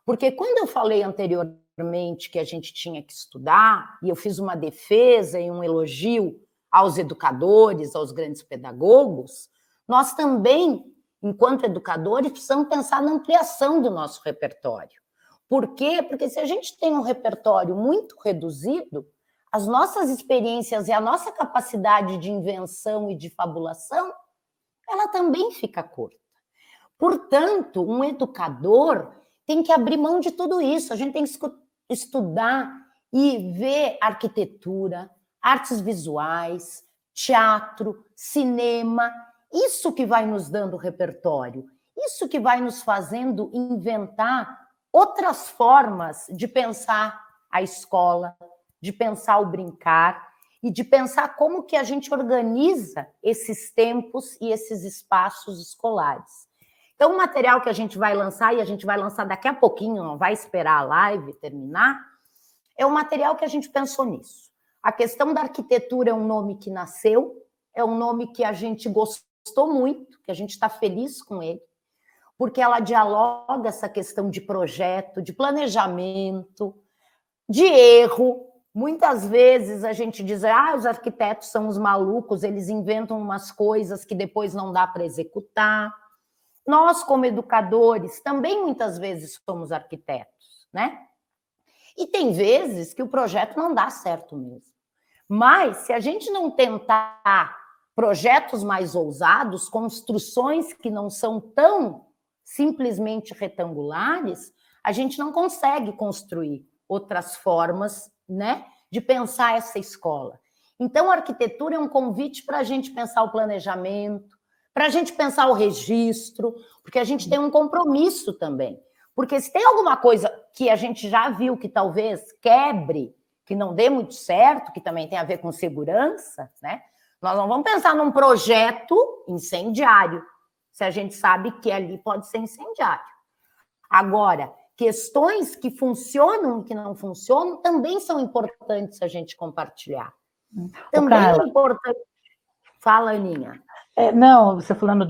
Porque quando eu falei anteriormente que a gente tinha que estudar, e eu fiz uma defesa e um elogio aos educadores, aos grandes pedagogos, nós também, enquanto educadores, precisamos pensar na ampliação do nosso repertório. Por quê? Porque se a gente tem um repertório muito reduzido, as nossas experiências e a nossa capacidade de invenção e de fabulação, ela também fica curta. Portanto, um educador tem que abrir mão de tudo isso, a gente tem que estudar e ver arquitetura, artes visuais, teatro, cinema, isso que vai nos dando repertório, isso que vai nos fazendo inventar outras formas de pensar a escola, de pensar o brincar e de pensar como que a gente organiza esses tempos e esses espaços escolares. Então, o material que a gente vai lançar, e a gente vai lançar daqui a pouquinho, não vai esperar a live terminar, é um material que a gente pensou nisso. A questão da arquitetura é um nome que nasceu, é um nome que a gente gostou muito, que a gente está feliz com ele, porque ela dialoga essa questão de projeto, de planejamento, de erro. Muitas vezes a gente diz, os arquitetos são os malucos, eles inventam umas coisas que depois não dá para executar. Nós, como educadores, também muitas vezes somos arquitetos, né? E tem vezes que o projeto não dá certo mesmo. Mas, se a gente não tentar projetos mais ousados, construções que não são tão simplesmente retangulares, a gente não consegue construir outras formas, né, de pensar essa escola. Então, a arquitetura é um convite para a gente pensar o planejamento, para a gente pensar o registro, porque a gente tem um compromisso também. Porque se tem alguma coisa que a gente já viu que talvez quebre, que não dê muito certo, que também tem a ver com segurança, né? Nós não vamos pensar num projeto incendiário, se a gente sabe que ali pode ser incendiário. Agora, questões que funcionam e que não funcionam também são importantes a gente compartilhar. Também é importante... Fala, Aninha. Não, você falando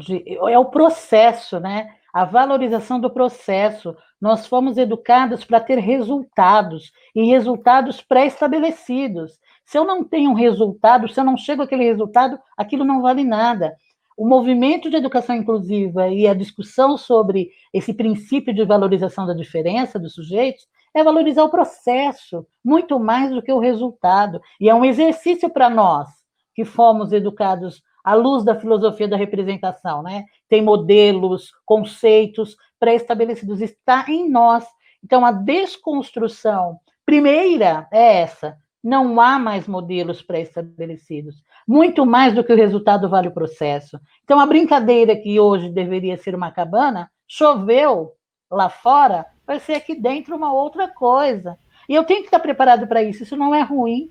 é o processo, né? A valorização do processo. Nós fomos educados para ter resultados, e resultados pré-estabelecidos. Se eu não tenho um resultado, se eu não chego àquele resultado, aquilo não vale nada. O movimento de educação inclusiva e a discussão sobre esse princípio de valorização da diferença dos sujeitos é valorizar o processo, muito mais do que o resultado. E é um exercício para nós, que fomos educados à luz da filosofia da representação, né? Tem modelos, conceitos pré-estabelecidos, está em nós. Então, a desconstrução primeira é essa: não há mais modelos pré-estabelecidos. Muito mais do que o resultado vale o processo. Então, a brincadeira que hoje deveria ser uma cabana, choveu lá fora, vai ser aqui dentro uma outra coisa. E eu tenho que estar preparado para isso. Isso não é ruim.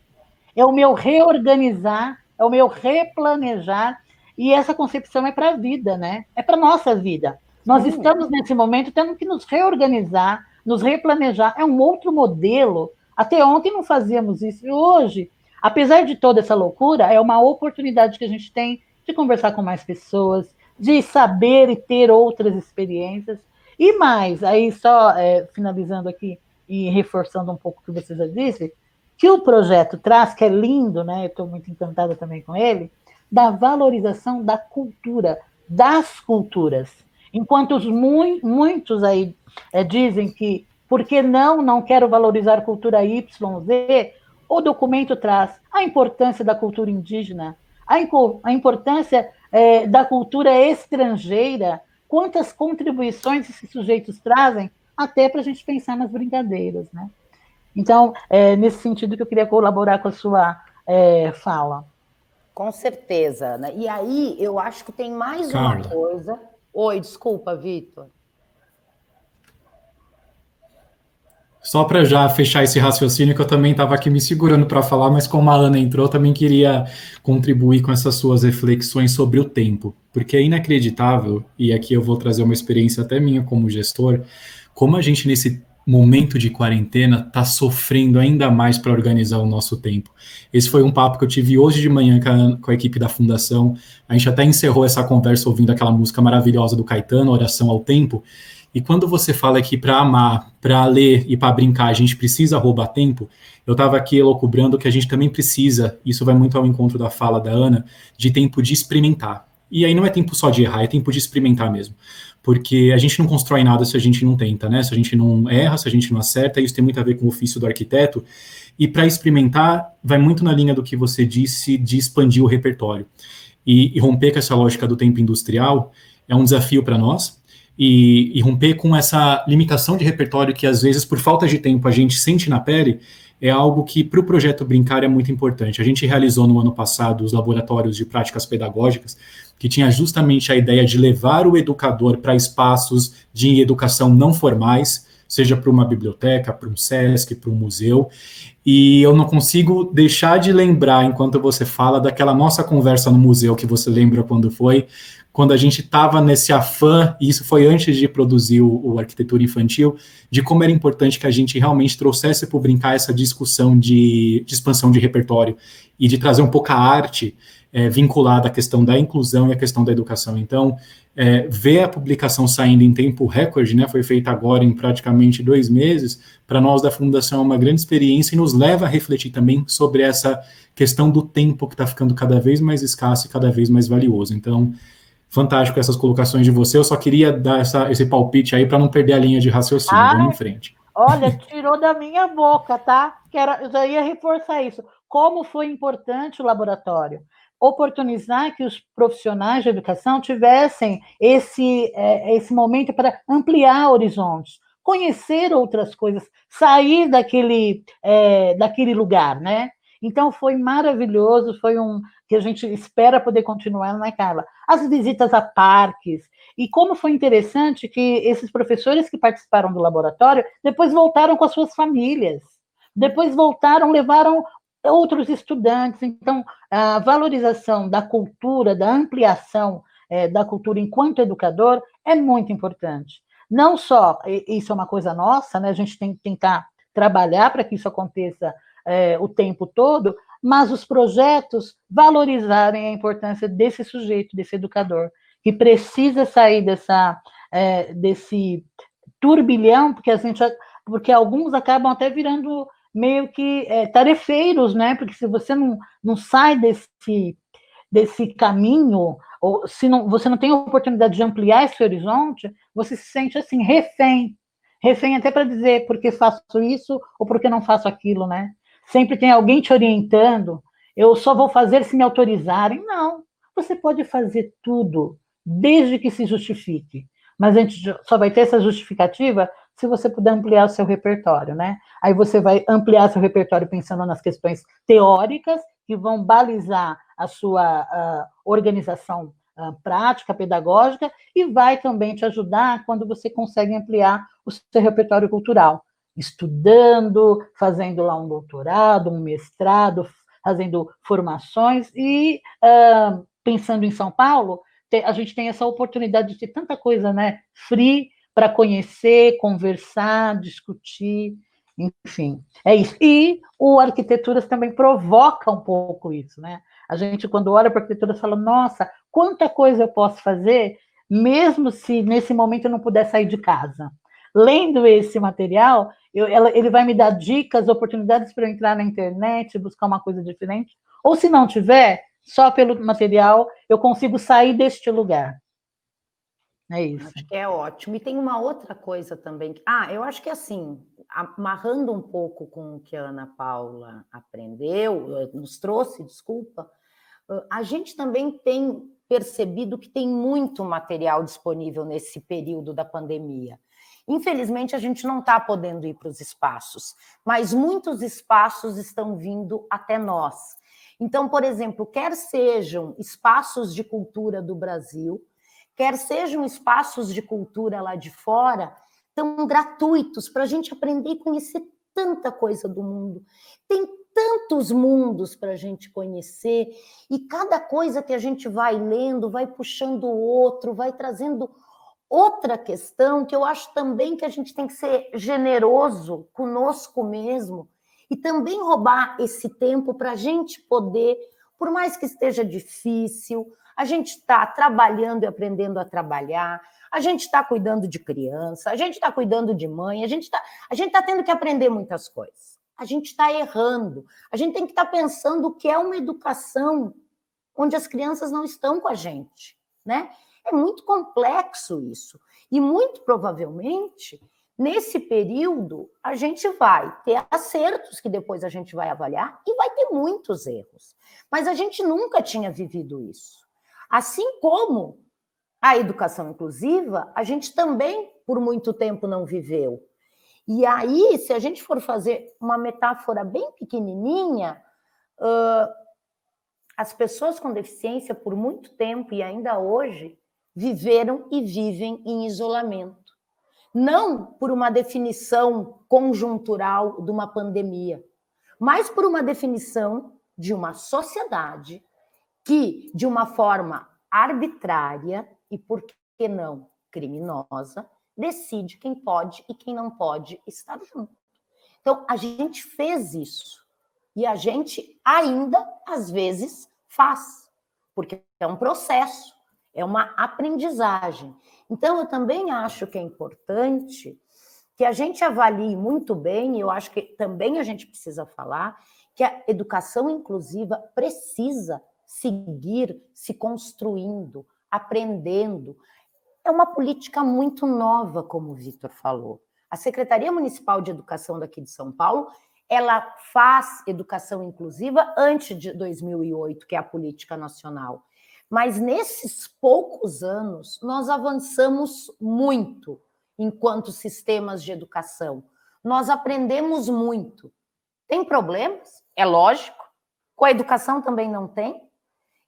É o meu reorganizar, é o meu replanejar, e essa concepção é para a vida, né? É para a nossa vida. Nós estamos, nesse momento, tendo que nos reorganizar, nos replanejar. É um outro modelo. Até ontem não fazíamos isso. E hoje, apesar de toda essa loucura, é uma oportunidade que a gente tem de conversar com mais pessoas, de saber e ter outras experiências. E mais, aí só finalizando aqui e reforçando um pouco o que você já disse, que o projeto traz, que é lindo, né? Eu estou muito encantada também com ele, da valorização da cultura, das culturas. Enquanto muitos aí dizem que, por que não quero valorizar a cultura Y, Z, o documento traz a importância da cultura indígena, a importância da cultura estrangeira, quantas contribuições esses sujeitos trazem, até para a gente pensar nas brincadeiras, né? Então, nesse sentido que eu queria colaborar com a sua fala. Com certeza, né? E aí, eu acho que tem mais Carla. uma coisa. Oi, desculpa, Vitor. Só para já fechar esse raciocínio, que eu também estava aqui me segurando para falar, mas como a Ana entrou, eu também queria contribuir com essas suas reflexões sobre o tempo, porque é inacreditável, e aqui eu vou trazer uma experiência até minha como gestor, como a gente nesse momento de quarentena está sofrendo ainda mais para organizar o nosso tempo. Esse foi um papo que eu tive hoje de manhã com a equipe da Fundação. A gente até encerrou essa conversa ouvindo aquela música maravilhosa do Caetano, Oração ao Tempo. E quando você fala que para amar, para ler e para brincar a gente precisa roubar tempo, eu estava aqui elucubrando que a gente também precisa, isso vai muito ao encontro da fala da Ana, de tempo de experimentar. E aí não é tempo só de errar, é tempo de experimentar mesmo. Porque a gente não constrói nada se a gente não tenta, né? Se a gente não erra, se a gente não acerta, isso tem muito a ver com o ofício do arquiteto. E para experimentar, vai muito na linha do que você disse de expandir o repertório. E romper com essa lógica do tempo industrial é um desafio para nós. E romper com essa limitação de repertório que, às vezes, por falta de tempo, a gente sente na pele, é algo que, para o projeto Brincar, é muito importante. A gente realizou no ano passado os laboratórios de práticas pedagógicas, que tinha justamente a ideia de levar o educador para espaços de educação não formais, seja para uma biblioteca, para um SESC, para um museu, E eu não consigo deixar de lembrar, enquanto você fala, daquela nossa conversa no museu, que você lembra quando foi, quando a gente estava nesse afã, e isso foi antes de produzir o Arquitetura Infantil, de como era importante que a gente realmente trouxesse para o Brincar essa discussão de expansão de repertório e de trazer um pouco a arte vinculada à questão da inclusão e à questão da educação. Então, ver a publicação saindo em tempo recorde, né, foi feita agora em praticamente 2 meses, para nós da Fundação é uma grande experiência e nos leva a refletir também sobre essa questão do tempo que está ficando cada vez mais escasso e cada vez mais valioso. Então, fantástico essas colocações de você, eu só queria dar esse palpite aí para não perder a linha de raciocínio. Vamos em frente. Olha, tirou da minha boca, tá? Eu já ia reforçar isso. Como foi importante o laboratório. Oportunizar que os profissionais de educação tivessem esse momento para ampliar horizontes, conhecer outras coisas, sair daquele lugar, né? Então, foi maravilhoso, foi que a gente espera poder continuar, né, Carla? As visitas a parques, e como foi interessante que esses professores que participaram do laboratório depois voltaram com as suas famílias, depois voltaram, levaram outros estudantes. Então, a valorização da cultura, da ampliação da cultura enquanto educador é muito importante. Não só, isso é uma coisa nossa, né? A gente tem que tentar trabalhar para que isso aconteça o tempo todo, mas os projetos valorizarem a importância desse sujeito, desse educador, que precisa sair desse turbilhão, porque alguns acabam até virando meio que tarefeiros, né? Porque se você não sai desse caminho, ou se você não tem a oportunidade de ampliar esse horizonte, você se sente assim, refém até para dizer por que faço isso ou por que não faço aquilo, né? Sempre tem alguém te orientando, eu só vou fazer se me autorizarem. Não, você pode fazer tudo, desde que se justifique. Mas a gente só vai ter essa justificativa se você puder ampliar o seu repertório, né? Aí você vai ampliar seu repertório pensando nas questões teóricas, que vão balizar a sua organização prática, pedagógica, e vai também te ajudar quando você consegue ampliar o seu repertório cultural, estudando, fazendo lá um doutorado, um mestrado, fazendo formações, e pensando em São Paulo, a gente tem essa oportunidade de ter tanta coisa, né, free, para conhecer, conversar, discutir, enfim, é isso. E o Arquiteturas também provoca um pouco isso, né? A gente, quando olha para a Arquiteturas, fala, nossa, quanta coisa eu posso fazer, mesmo se nesse momento eu não puder sair de casa. Lendo esse material, ele vai me dar dicas, oportunidades para eu entrar na internet, buscar uma coisa diferente, ou se não tiver, só pelo material eu consigo sair deste lugar. É isso. Acho que é ótimo. E tem uma outra coisa também. Eu acho que assim, amarrando um pouco com o que a Ana Paula nos trouxe, desculpa, a gente também tem percebido que tem muito material disponível nesse período da pandemia. Infelizmente, a gente não está podendo ir para os espaços, mas muitos espaços estão vindo até nós. Então, por exemplo, quer sejam espaços de cultura do Brasil, quer sejam espaços de cultura lá de fora, estão gratuitos para a gente aprender e conhecer tanta coisa do mundo. Tem tantos mundos para a gente conhecer, e cada coisa que a gente vai lendo, vai puxando o outro, vai trazendo outra questão, que eu acho também que a gente tem que ser generoso conosco mesmo, e também roubar esse tempo para a gente poder, por mais que esteja difícil, a gente está trabalhando e aprendendo a trabalhar, a gente está cuidando de criança, a gente está cuidando de mãe, a gente está tendo que aprender muitas coisas. A gente está errando, a gente tem que estar pensando o que é uma educação onde as crianças não estão com a gente, né? É muito complexo isso. E muito provavelmente, nesse período, a gente vai ter acertos que depois a gente vai avaliar e vai ter muitos erros. Mas a gente nunca tinha vivido isso. Assim como a educação inclusiva, a gente também, por muito tempo, não viveu. E aí, se a gente for fazer uma metáfora bem pequenininha, as pessoas com deficiência, por muito tempo e ainda hoje, viveram e vivem em isolamento. Não por uma definição conjuntural de uma pandemia, mas por uma definição de uma sociedade que, de uma forma arbitrária e, por que não, criminosa, decide quem pode e quem não pode estar junto. Então, a gente fez isso. E a gente ainda, às vezes, faz. Porque é um processo, é uma aprendizagem. Então, eu também acho que é importante que a gente avalie muito bem, e eu acho que também a gente precisa falar, que a educação inclusiva precisa seguir se construindo, aprendendo. É uma política muito nova, como o Vitor falou. A Secretaria Municipal de Educação daqui de São Paulo, ela faz educação inclusiva antes de 2008, que é a política nacional. Mas nesses poucos anos, nós avançamos muito enquanto sistemas de educação. Nós aprendemos muito. Tem problemas? É lógico. Com a educação também não tem.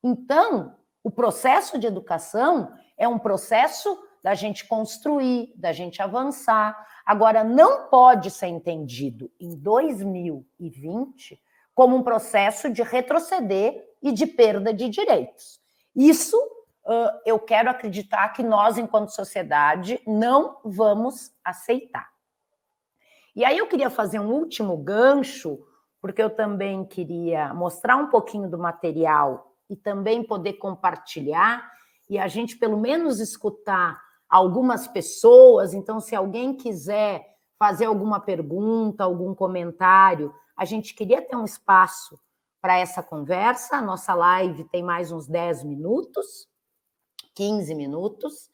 Então, o processo de educação é um processo da gente construir, da gente avançar. Agora, não pode ser entendido em 2020 como um processo de retroceder e de perda de direitos. Isso eu quero acreditar que nós, enquanto sociedade, não vamos aceitar. E aí eu queria fazer um último gancho, porque eu também queria mostrar um pouquinho do material e também poder compartilhar, e a gente pelo menos escutar algumas pessoas. Então, se alguém quiser fazer alguma pergunta, algum comentário, a gente queria ter um espaço para essa conversa. A nossa live tem mais uns 10 minutos, 15 minutos,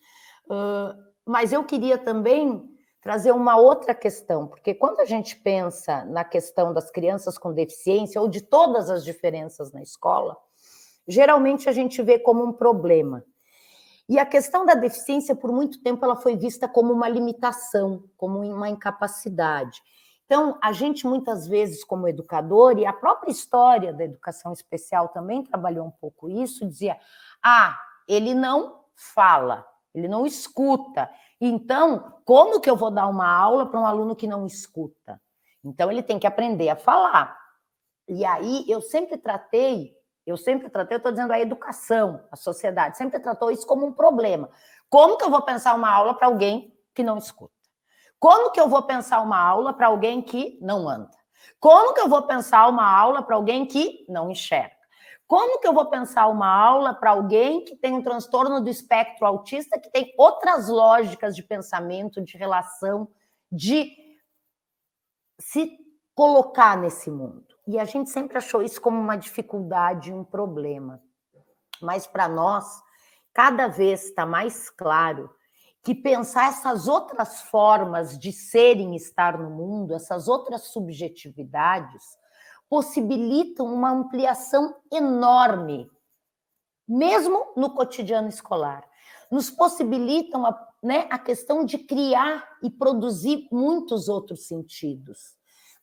mas eu queria também trazer uma outra questão, porque quando a gente pensa na questão das crianças com deficiência ou de todas as diferenças na escola, geralmente a gente vê como um problema. E a questão da deficiência, por muito tempo, ela foi vista como uma limitação, como uma incapacidade. Então, a gente, muitas vezes, como educador, e a própria história da educação especial também trabalhou um pouco isso, dizia, ele não fala, ele não escuta. Então, como que eu vou dar uma aula para um aluno que não escuta? Então, ele tem que aprender a falar. E aí, eu estou dizendo a educação, a sociedade, sempre tratou isso como um problema. Como que eu vou pensar uma aula para alguém que não escuta? Como que eu vou pensar uma aula para alguém que não anda? Como que eu vou pensar uma aula para alguém que não enxerga? Como que eu vou pensar uma aula para alguém que tem um transtorno do espectro autista, que tem outras lógicas de pensamento, de relação, de se colocar nesse mundo? E a gente sempre achou isso como uma dificuldade, um problema. Mas para nós, cada vez está mais claro que pensar essas outras formas de ser e estar no mundo, essas outras subjetividades, possibilitam uma ampliação enorme, mesmo no cotidiano escolar. Nos possibilitam a questão de criar e produzir muitos outros sentidos.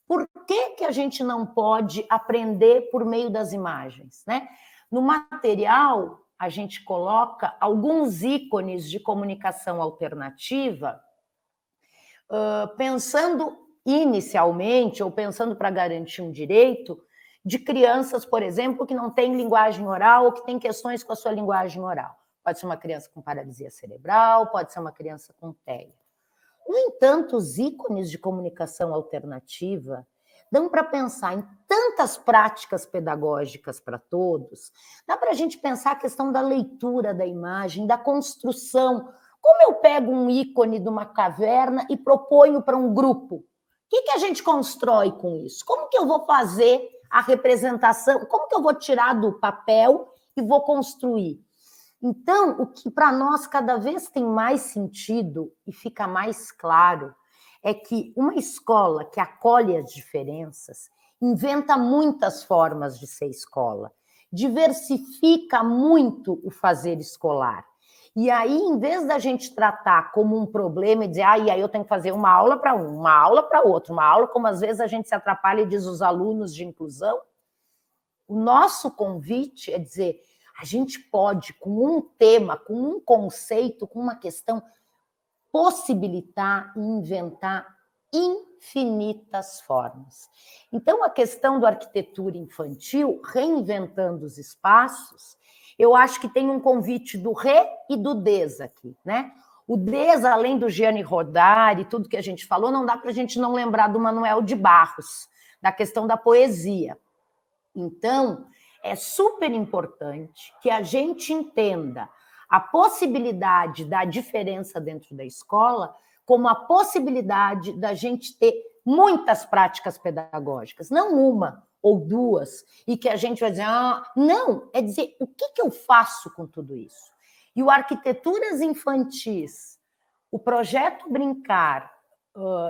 Por que a gente não pode aprender por meio das imagens, né? No material, a gente coloca alguns ícones de comunicação alternativa, pensando inicialmente, ou pensando para garantir um direito, de crianças, por exemplo, que não têm linguagem oral ou que têm questões com a sua linguagem oral. Pode ser uma criança com paralisia cerebral, pode ser uma criança com TEA. No entanto, os ícones de comunicação alternativa dão para pensar em tantas práticas pedagógicas para todos. Dá para a gente pensar a questão da leitura da imagem, da construção. Como eu pego um ícone de uma caverna e proponho para um grupo? O que a gente constrói com isso? Como que eu vou fazer a representação? Como que eu vou tirar do papel e vou construir? Então, o que para nós cada vez tem mais sentido e fica mais claro é que uma escola que acolhe as diferenças inventa muitas formas de ser escola, diversifica muito o fazer escolar. E aí, em vez da gente tratar como um problema e dizer, e aí eu tenho que fazer uma aula para um, uma aula para outro, uma aula, como às vezes a gente se atrapalha e diz os alunos de inclusão, o nosso convite é dizer, a gente pode, com um tema, com um conceito, com uma questão, possibilitar e inventar infinitas formas. Então, a questão da arquitetura infantil, reinventando os espaços, eu acho que tem um convite do re e do des aqui, né? O des, além do Gianni Rodari e tudo que a gente falou, não dá para a gente não lembrar do Manuel de Barros, da questão da poesia. Então, é super importante que a gente entenda a possibilidade da diferença dentro da escola como a possibilidade da gente ter muitas práticas pedagógicas, não uma ou duas, e que a gente vai dizer, não, é dizer, o que eu faço com tudo isso? E o Arquiteturas Infantis, o Projeto Brincar,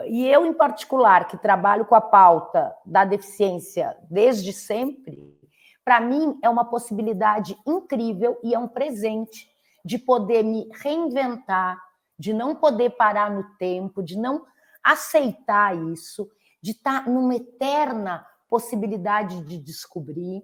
e eu, em particular, que trabalho com a pauta da deficiência desde sempre, para mim é uma possibilidade incrível e é um presente de poder me reinventar, de não poder parar no tempo, de não aceitar isso, de estar numa eterna possibilidade de descobrir.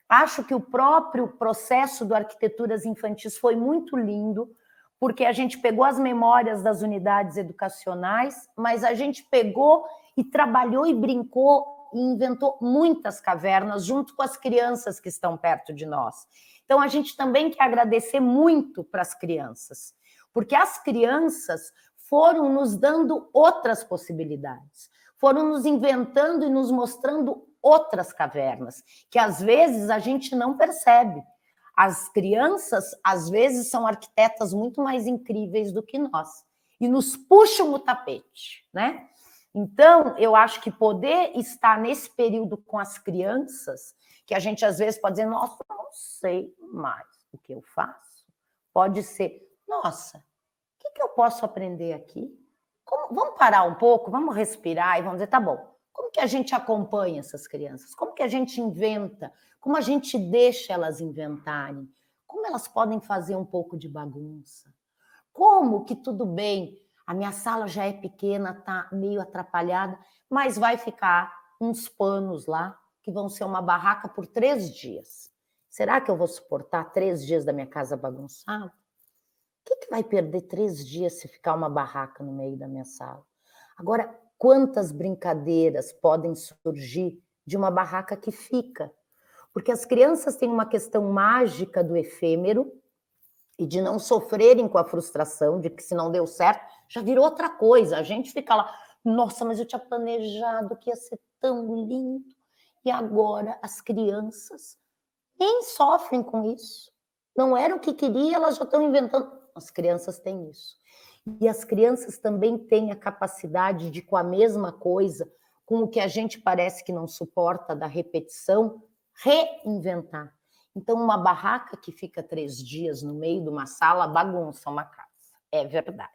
Acho que o próprio processo do Arquiteturas Infantis foi muito lindo, porque a gente pegou as memórias das unidades educacionais, mas a gente pegou e trabalhou e brincou e inventou muitas cavernas junto com as crianças que estão perto de nós. Então, a gente também quer agradecer muito para as crianças, porque as crianças foram nos dando outras possibilidades, foram nos inventando e nos mostrando outras cavernas, que às vezes a gente não percebe. As crianças, às vezes, são arquitetas muito mais incríveis do que nós, e nos puxam o tapete, né? Então, eu acho que poder estar nesse período com as crianças, que a gente às vezes pode dizer, nossa, eu não sei mais o que eu faço. Pode ser, nossa, o que eu posso aprender aqui? Vamos parar um pouco, vamos respirar e vamos dizer, tá bom, como que a gente acompanha essas crianças? Como que a gente inventa? Como a gente deixa elas inventarem? Como elas podem fazer um pouco de bagunça? Como que tudo bem, a minha sala já é pequena, está meio atrapalhada, mas vai ficar uns panos lá, que vão ser uma barraca por 3 dias. Será que eu vou suportar 3 dias da minha casa bagunçada? O que vai perder 3 dias se ficar uma barraca no meio da minha sala? Agora, quantas brincadeiras podem surgir de uma barraca que fica? Porque as crianças têm uma questão mágica do efêmero e de não sofrerem com a frustração de que se não deu certo, já virou outra coisa. A gente fica lá, nossa, mas eu tinha planejado que ia ser tão lindo. E agora as crianças nem sofrem com isso. Não era o que queria, elas já estão inventando. As crianças têm isso. E as crianças também têm a capacidade de, com a mesma coisa, com o que a gente parece que não suporta da repetição, reinventar. Então, uma barraca que fica 3 dias no meio de uma sala bagunça uma casa. É verdade.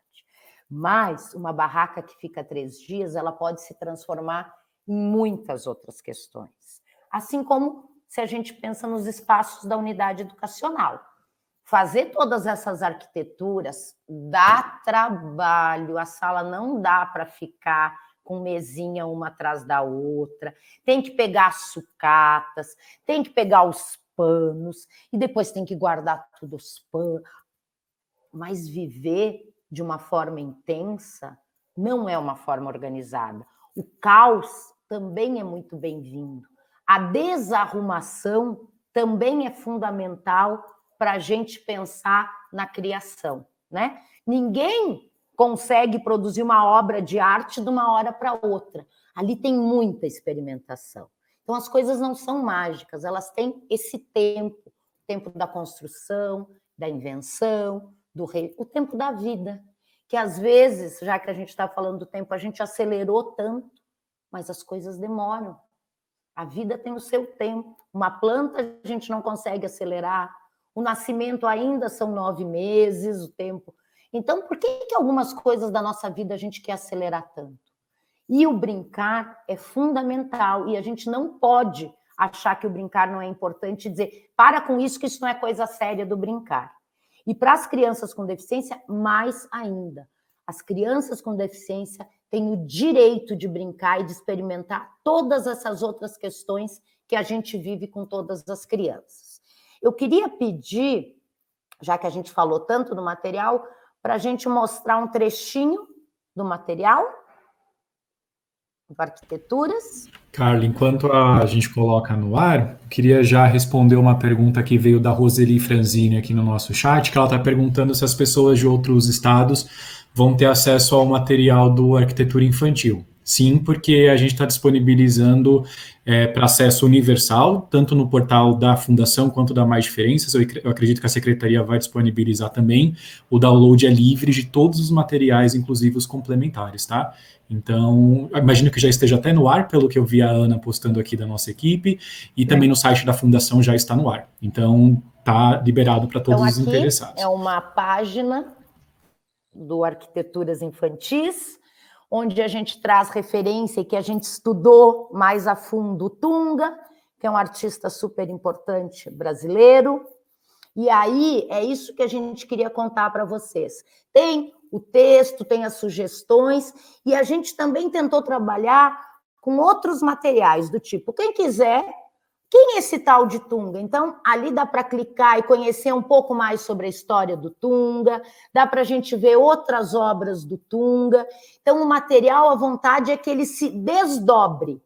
Mas uma barraca que fica 3 dias, ela pode se transformar em muitas outras questões. Assim como se a gente pensa nos espaços da unidade educacional. Fazer todas essas arquiteturas dá trabalho, a sala não dá para ficar com mesinha uma atrás da outra, tem que pegar as sucatas, tem que pegar os panos, e depois tem que guardar tudo os panos. Mas viver de uma forma intensa não é uma forma organizada. O caos também é muito bem-vindo. A desarrumação também é fundamental para a gente pensar na criação, né? Ninguém consegue produzir uma obra de arte de uma hora para outra. Ali tem muita experimentação. Então, as coisas não são mágicas, elas têm esse tempo, o tempo da construção, da invenção, o tempo da vida, que às vezes, já que a gente está falando do tempo, a gente acelerou tanto, mas as coisas demoram. A vida tem o seu tempo. Uma planta a gente não consegue acelerar, o nascimento ainda são 9 meses, o tempo. Então, por que algumas coisas da nossa vida a gente quer acelerar tanto? E o brincar é fundamental, e a gente não pode achar que o brincar não é importante e dizer, para com isso, que isso não é coisa séria do brincar. E para as crianças com deficiência, mais ainda. As crianças com deficiência têm o direito de brincar e de experimentar todas essas outras questões que a gente vive com todas as crianças. Eu queria pedir, já que a gente falou tanto do material, para a gente mostrar um trechinho do material. do Arquiteturas. Carla, enquanto a gente coloca no ar, eu queria já responder uma pergunta que veio da Roseli Franzini aqui no nosso chat, que ela está perguntando se as pessoas de outros estados vão ter acesso ao material do Arquitetura Infantil. Sim, porque a gente está disponibilizando para acesso universal, tanto no portal da Fundação quanto da Mais Diferenças. Eu acredito que a Secretaria vai disponibilizar também. O download é livre de todos os materiais, inclusive os complementares, tá? Então, imagino que já esteja até no ar, pelo que eu vi a Ana postando aqui da nossa equipe, e também no site da Fundação já está no ar. Então, está liberado para todos os interessados. É uma página do Arquiteturas Infantis, onde a gente traz referência e que a gente estudou mais a fundo o Tunga, que é um artista super importante brasileiro. E aí, é isso que a gente queria contar para vocês. Tem o texto, tem as sugestões, e a gente também tentou trabalhar com outros materiais do tipo, quem quiser, quem é esse tal de Tunga? Então, ali dá para clicar e conhecer um pouco mais sobre a história do Tunga, dá para a gente ver outras obras do Tunga. Então, o material, a vontade é que ele se desdobre,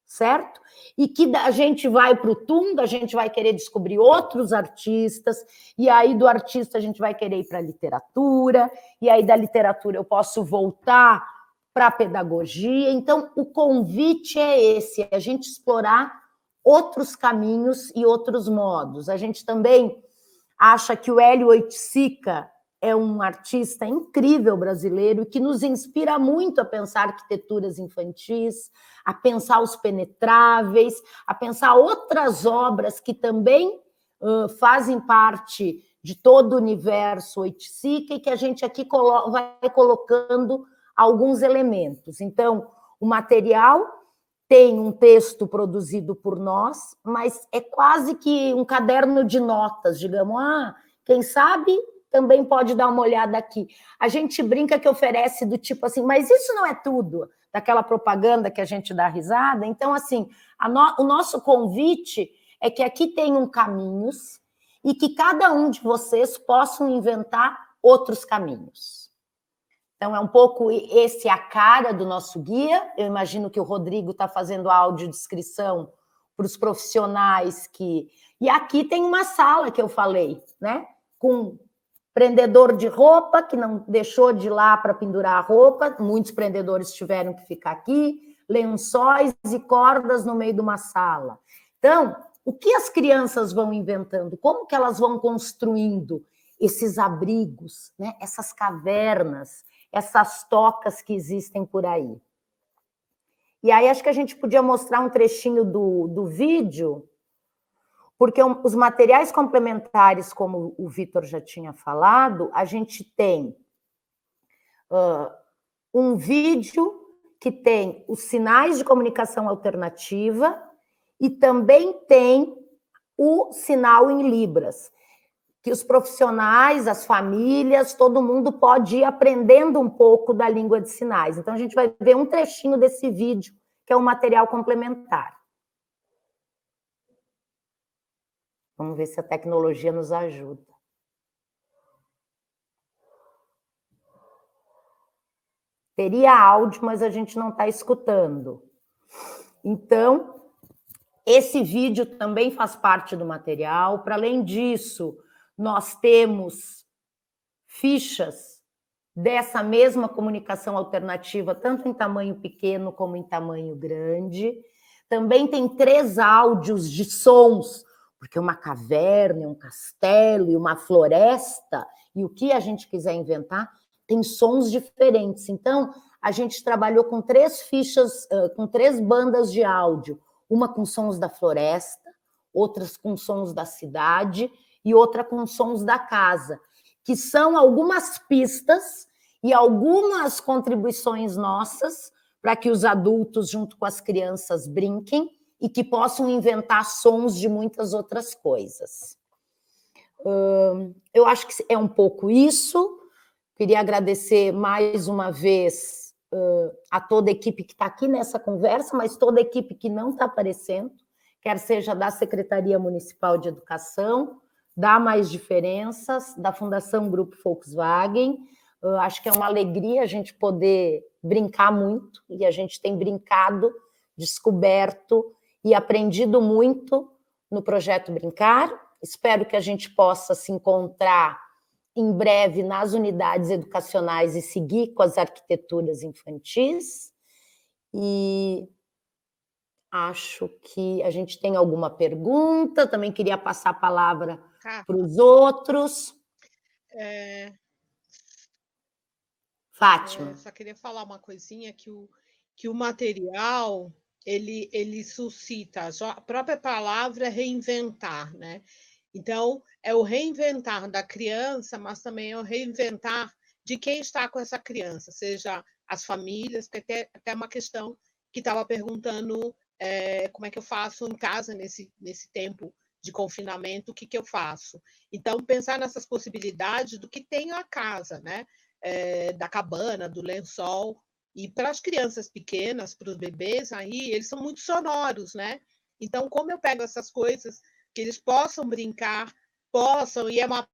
certo? E que a gente vai para o Tunga, a gente vai querer descobrir outros artistas, e aí do artista a gente vai querer ir para a literatura, e aí da literatura eu posso voltar para a pedagogia. Então, o convite é esse, é a gente explorar outros caminhos e outros modos. A gente também acha que o Hélio Oiticica é um artista incrível brasileiro que nos inspira muito a pensar arquiteturas infantis, a pensar os penetráveis, a pensar outras obras que também fazem parte de todo o universo Oiticica e que a gente aqui vai colocando alguns elementos. Então, o material tem um texto produzido por nós, mas é quase que um caderno de notas, digamos. Quem sabe também pode dar uma olhada aqui. A gente brinca que oferece do tipo assim, mas isso não é tudo, daquela propaganda que a gente dá risada. Então, assim, o nosso convite é que aqui tenham caminhos e que cada um de vocês possam inventar outros caminhos. Então, é um pouco esse a cara do nosso guia. Eu imagino que o Rodrigo está fazendo a audiodescrição para os profissionais que... E aqui tem uma sala que eu falei, né? Com prendedor de roupa, que não deixou de ir lá para pendurar a roupa, muitos prendedores tiveram que ficar aqui, lençóis e cordas no meio de uma sala. Então, o que as crianças vão inventando? Como que elas vão construindo esses abrigos, né? Essas cavernas, essas tocas que existem por aí. E aí acho que a gente podia mostrar um trechinho do vídeo, porque os materiais complementares, como o Vitor já tinha falado, a gente tem um vídeo que tem os sinais de comunicação alternativa e também tem o sinal em Libras, que os profissionais, as famílias, todo mundo pode ir aprendendo um pouco da língua de sinais. Então, a gente vai ver um trechinho desse vídeo, que é um material complementar. Vamos ver se a tecnologia nos ajuda. Teria áudio, mas a gente não está escutando. Então, esse vídeo também faz parte do material. Para além disso, nós temos fichas dessa mesma comunicação alternativa, tanto em tamanho pequeno como em tamanho grande. Também tem 3 áudios de sons, porque uma caverna, um castelo e uma floresta, e o que a gente quiser inventar, tem sons diferentes. Então, a gente trabalhou com 3 fichas, com 3 bandas de áudio, uma com sons da floresta, outras com sons da cidade e outra com sons da casa, que são algumas pistas e algumas contribuições nossas para que os adultos, junto com as crianças, brinquem e que possam inventar sons de muitas outras coisas. Eu acho que é um pouco isso. Queria agradecer mais uma vez a toda a equipe que está aqui nessa conversa, mas toda a equipe que não está aparecendo, quer seja da Secretaria Municipal de Educação, da Mais Diferenças, da Fundação Grupo Volkswagen, Acho que é uma alegria a gente poder brincar muito, e a gente tem brincado, descoberto e aprendido muito no projeto Brincar. Espero que a gente possa se encontrar em breve nas unidades educacionais e seguir com as arquiteturas infantis. E acho que a gente tem alguma pergunta, também queria passar a palavra para os outros. Fátima. Só queria falar uma coisinha, que o material, ele suscita, a própria palavra é reinventar, né? Então, é o reinventar da criança, mas também é o reinventar de quem está com essa criança, seja as famílias, porque até uma questão que estava perguntando como é que eu faço em casa nesse tempo de confinamento, o que eu faço. Então, pensar nessas possibilidades do que tem a casa, né? Da cabana, do lençol, e para as crianças pequenas, para os bebês, aí eles são muito sonoros, né? Então, como eu pego essas coisas que eles possam brincar, e é uma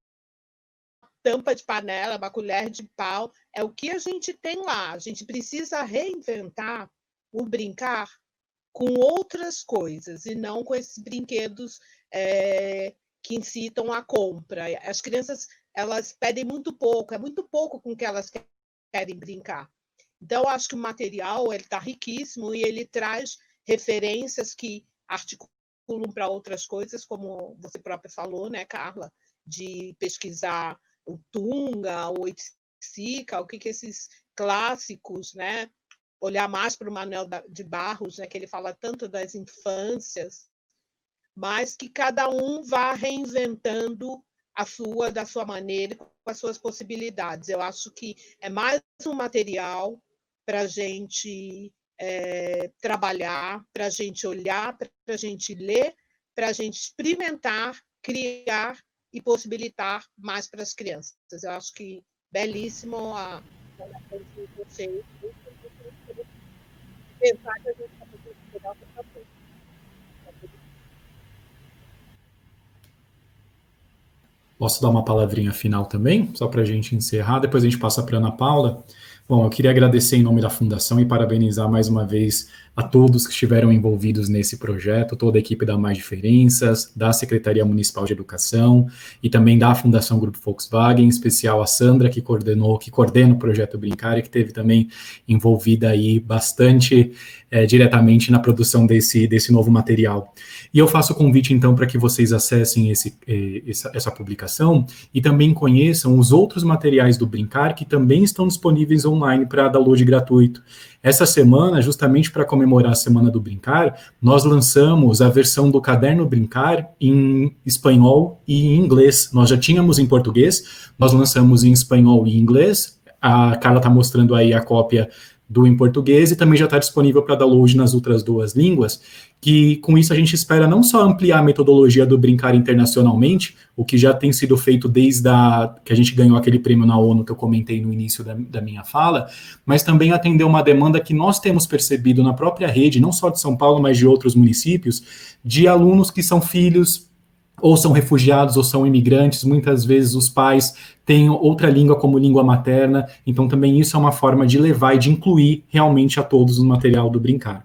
tampa de panela, uma colher de pau, é o que a gente tem lá. A gente precisa reinventar o brincar com outras coisas, e não com esses brinquedos que incitam a compra. As crianças, elas pedem muito pouco, é muito pouco com que elas querem brincar. Então, acho que o material está riquíssimo, e ele traz referências que articulam para outras coisas, como você própria falou, né, Carla, de pesquisar o Tunga, o Oiticica, o que esses clássicos, né, olhar mais para o Manuel de Barros, né, que ele fala tanto das infâncias, mas que cada um vá reinventando da sua maneira, com as suas possibilidades. Eu acho que é mais um material para a gente trabalhar, para a gente olhar, para a gente ler, para a gente experimentar, criar e possibilitar mais para as crianças. Eu acho que belíssimo a vocês. Pensar que a gente está fazendo melhor para todos. Posso dar uma palavrinha final também, só para a gente encerrar, depois a gente passa para a Ana Paula. Bom, eu queria agradecer em nome da Fundação e parabenizar mais uma vez a todos que estiveram envolvidos nesse projeto, toda a equipe da Mais Diferenças, da Secretaria Municipal de Educação e também da Fundação Grupo Volkswagen, em especial a Sandra, que coordena o projeto Brincar e que teve também envolvida aí bastante diretamente na produção desse novo material. E eu faço o convite, então, para que vocês acessem essa publicação e também conheçam os outros materiais do Brincar, que também estão disponíveis online para download gratuito. Essa semana, justamente para comemorar a Semana do Brincar, nós lançamos a versão do Caderno Brincar em espanhol e em inglês. Nós já tínhamos em português, nós lançamos em espanhol e inglês. A Carla está mostrando aí a cópia do em português e também já está disponível para download nas outras duas línguas, que com isso a gente espera não só ampliar a metodologia do Brincar internacionalmente, o que já tem sido feito desde que a gente ganhou aquele prêmio na ONU que eu comentei no início da minha fala, mas também atender uma demanda que nós temos percebido na própria rede, não só de São Paulo, mas de outros municípios, de alunos que são filhos ou são refugiados, ou são imigrantes, muitas vezes os pais têm outra língua como língua materna, então também isso é uma forma de levar e de incluir realmente a todos no material do Brincar.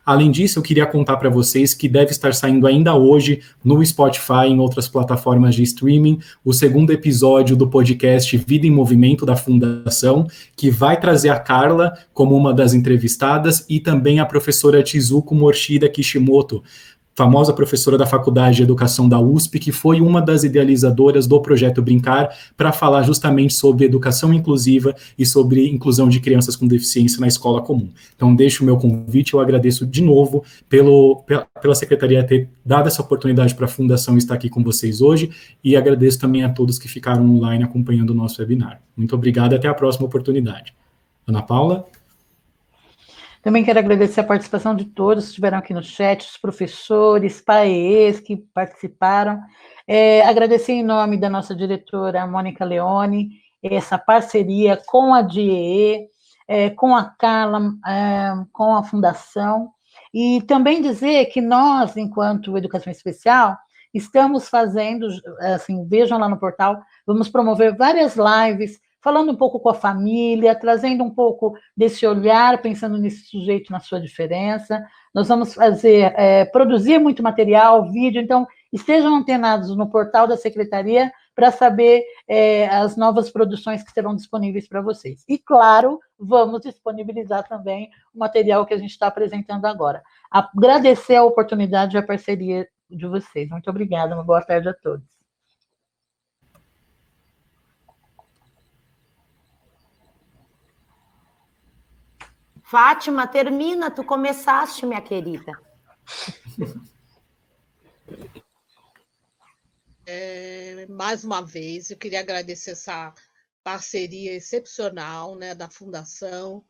Além disso, eu queria contar para vocês que deve estar saindo ainda hoje no Spotify e em outras plataformas de streaming, o segundo episódio do podcast Vida em Movimento da Fundação, que vai trazer a Carla como uma das entrevistadas e também a professora Chizuko Morishida Kishimoto, famosa professora da Faculdade de Educação da USP, que foi uma das idealizadoras do Projeto Brincar, para falar justamente sobre educação inclusiva e sobre inclusão de crianças com deficiência na escola comum. Então, deixo o meu convite, eu agradeço de novo pela Secretaria ter dado essa oportunidade para a Fundação estar aqui com vocês hoje, e agradeço também a todos que ficaram online acompanhando o nosso webinar. Muito obrigado e até a próxima oportunidade. Ana Paula? Também quero agradecer a participação de todos que estiveram aqui no chat, os professores, PAEs que participaram. Agradecer em nome da nossa diretora Mônica Leone, essa parceria com a DIEE, com a Carla, com a Fundação, e também dizer que nós, enquanto Educação Especial, estamos fazendo, assim, vejam lá no portal, vamos promover várias lives falando um pouco com a família, trazendo um pouco desse olhar, pensando nesse sujeito, na sua diferença. Nós vamos produzir muito material, vídeo, então estejam antenados no portal da Secretaria para saber as novas produções que serão disponíveis para vocês. E, claro, vamos disponibilizar também o material que a gente está apresentando agora. Agradecer a oportunidade e a parceria de vocês. Muito obrigada, uma boa tarde a todos. Fátima, termina, tu começaste, minha querida. Mais uma vez, eu queria agradecer essa parceria excepcional, né, da Fundação,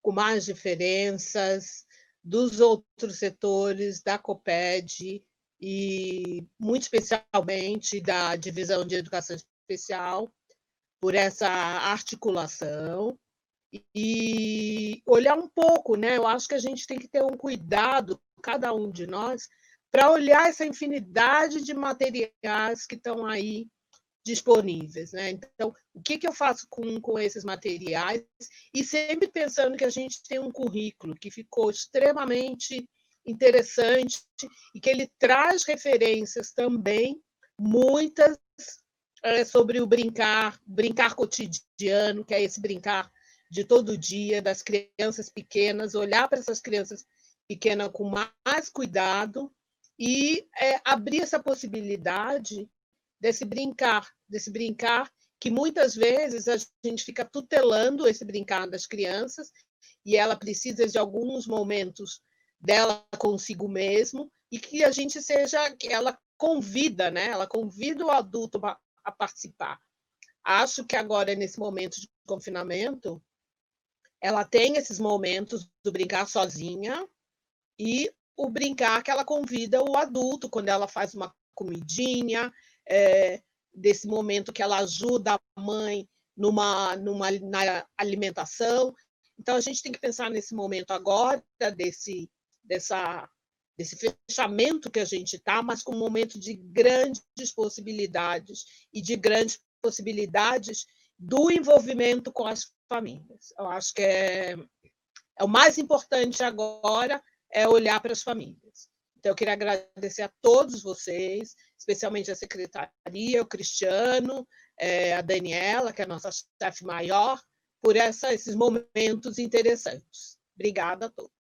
com mais diferenças, dos outros setores, da COPED, e muito especialmente da Divisão de Educação Especial, por essa articulação. E olhar um pouco, né? Eu acho que a gente tem que ter um cuidado, cada um de nós, para olhar essa infinidade de materiais que estão aí disponíveis, né? Então, o que eu faço com esses materiais? E sempre pensando que a gente tem um currículo que ficou extremamente interessante e que ele traz referências também, muitas, sobre o brincar cotidiano, que é esse brincar de todo dia, das crianças pequenas, olhar para essas crianças pequenas com mais cuidado e abrir essa possibilidade desse brincar que muitas vezes a gente fica tutelando esse brincar das crianças e ela precisa de alguns momentos dela consigo mesmo e que a gente ela convida, né? Ela convida o adulto a participar. Acho que agora, nesse momento de confinamento, ela tem esses momentos do brincar sozinha e o brincar que ela convida o adulto, quando ela faz uma comidinha, desse momento que ela ajuda a mãe na alimentação. Então, a gente tem que pensar nesse momento agora, desse fechamento que a gente está, mas com um momento de grandes possibilidades e de grandes possibilidades do envolvimento com as famílias. Eu acho que o mais importante agora é olhar para as famílias. Então, eu queria agradecer a todos vocês, especialmente a secretaria, o Cristiano, a Daniela, que é a nossa chefe maior, por esses momentos interessantes. Obrigada a todos.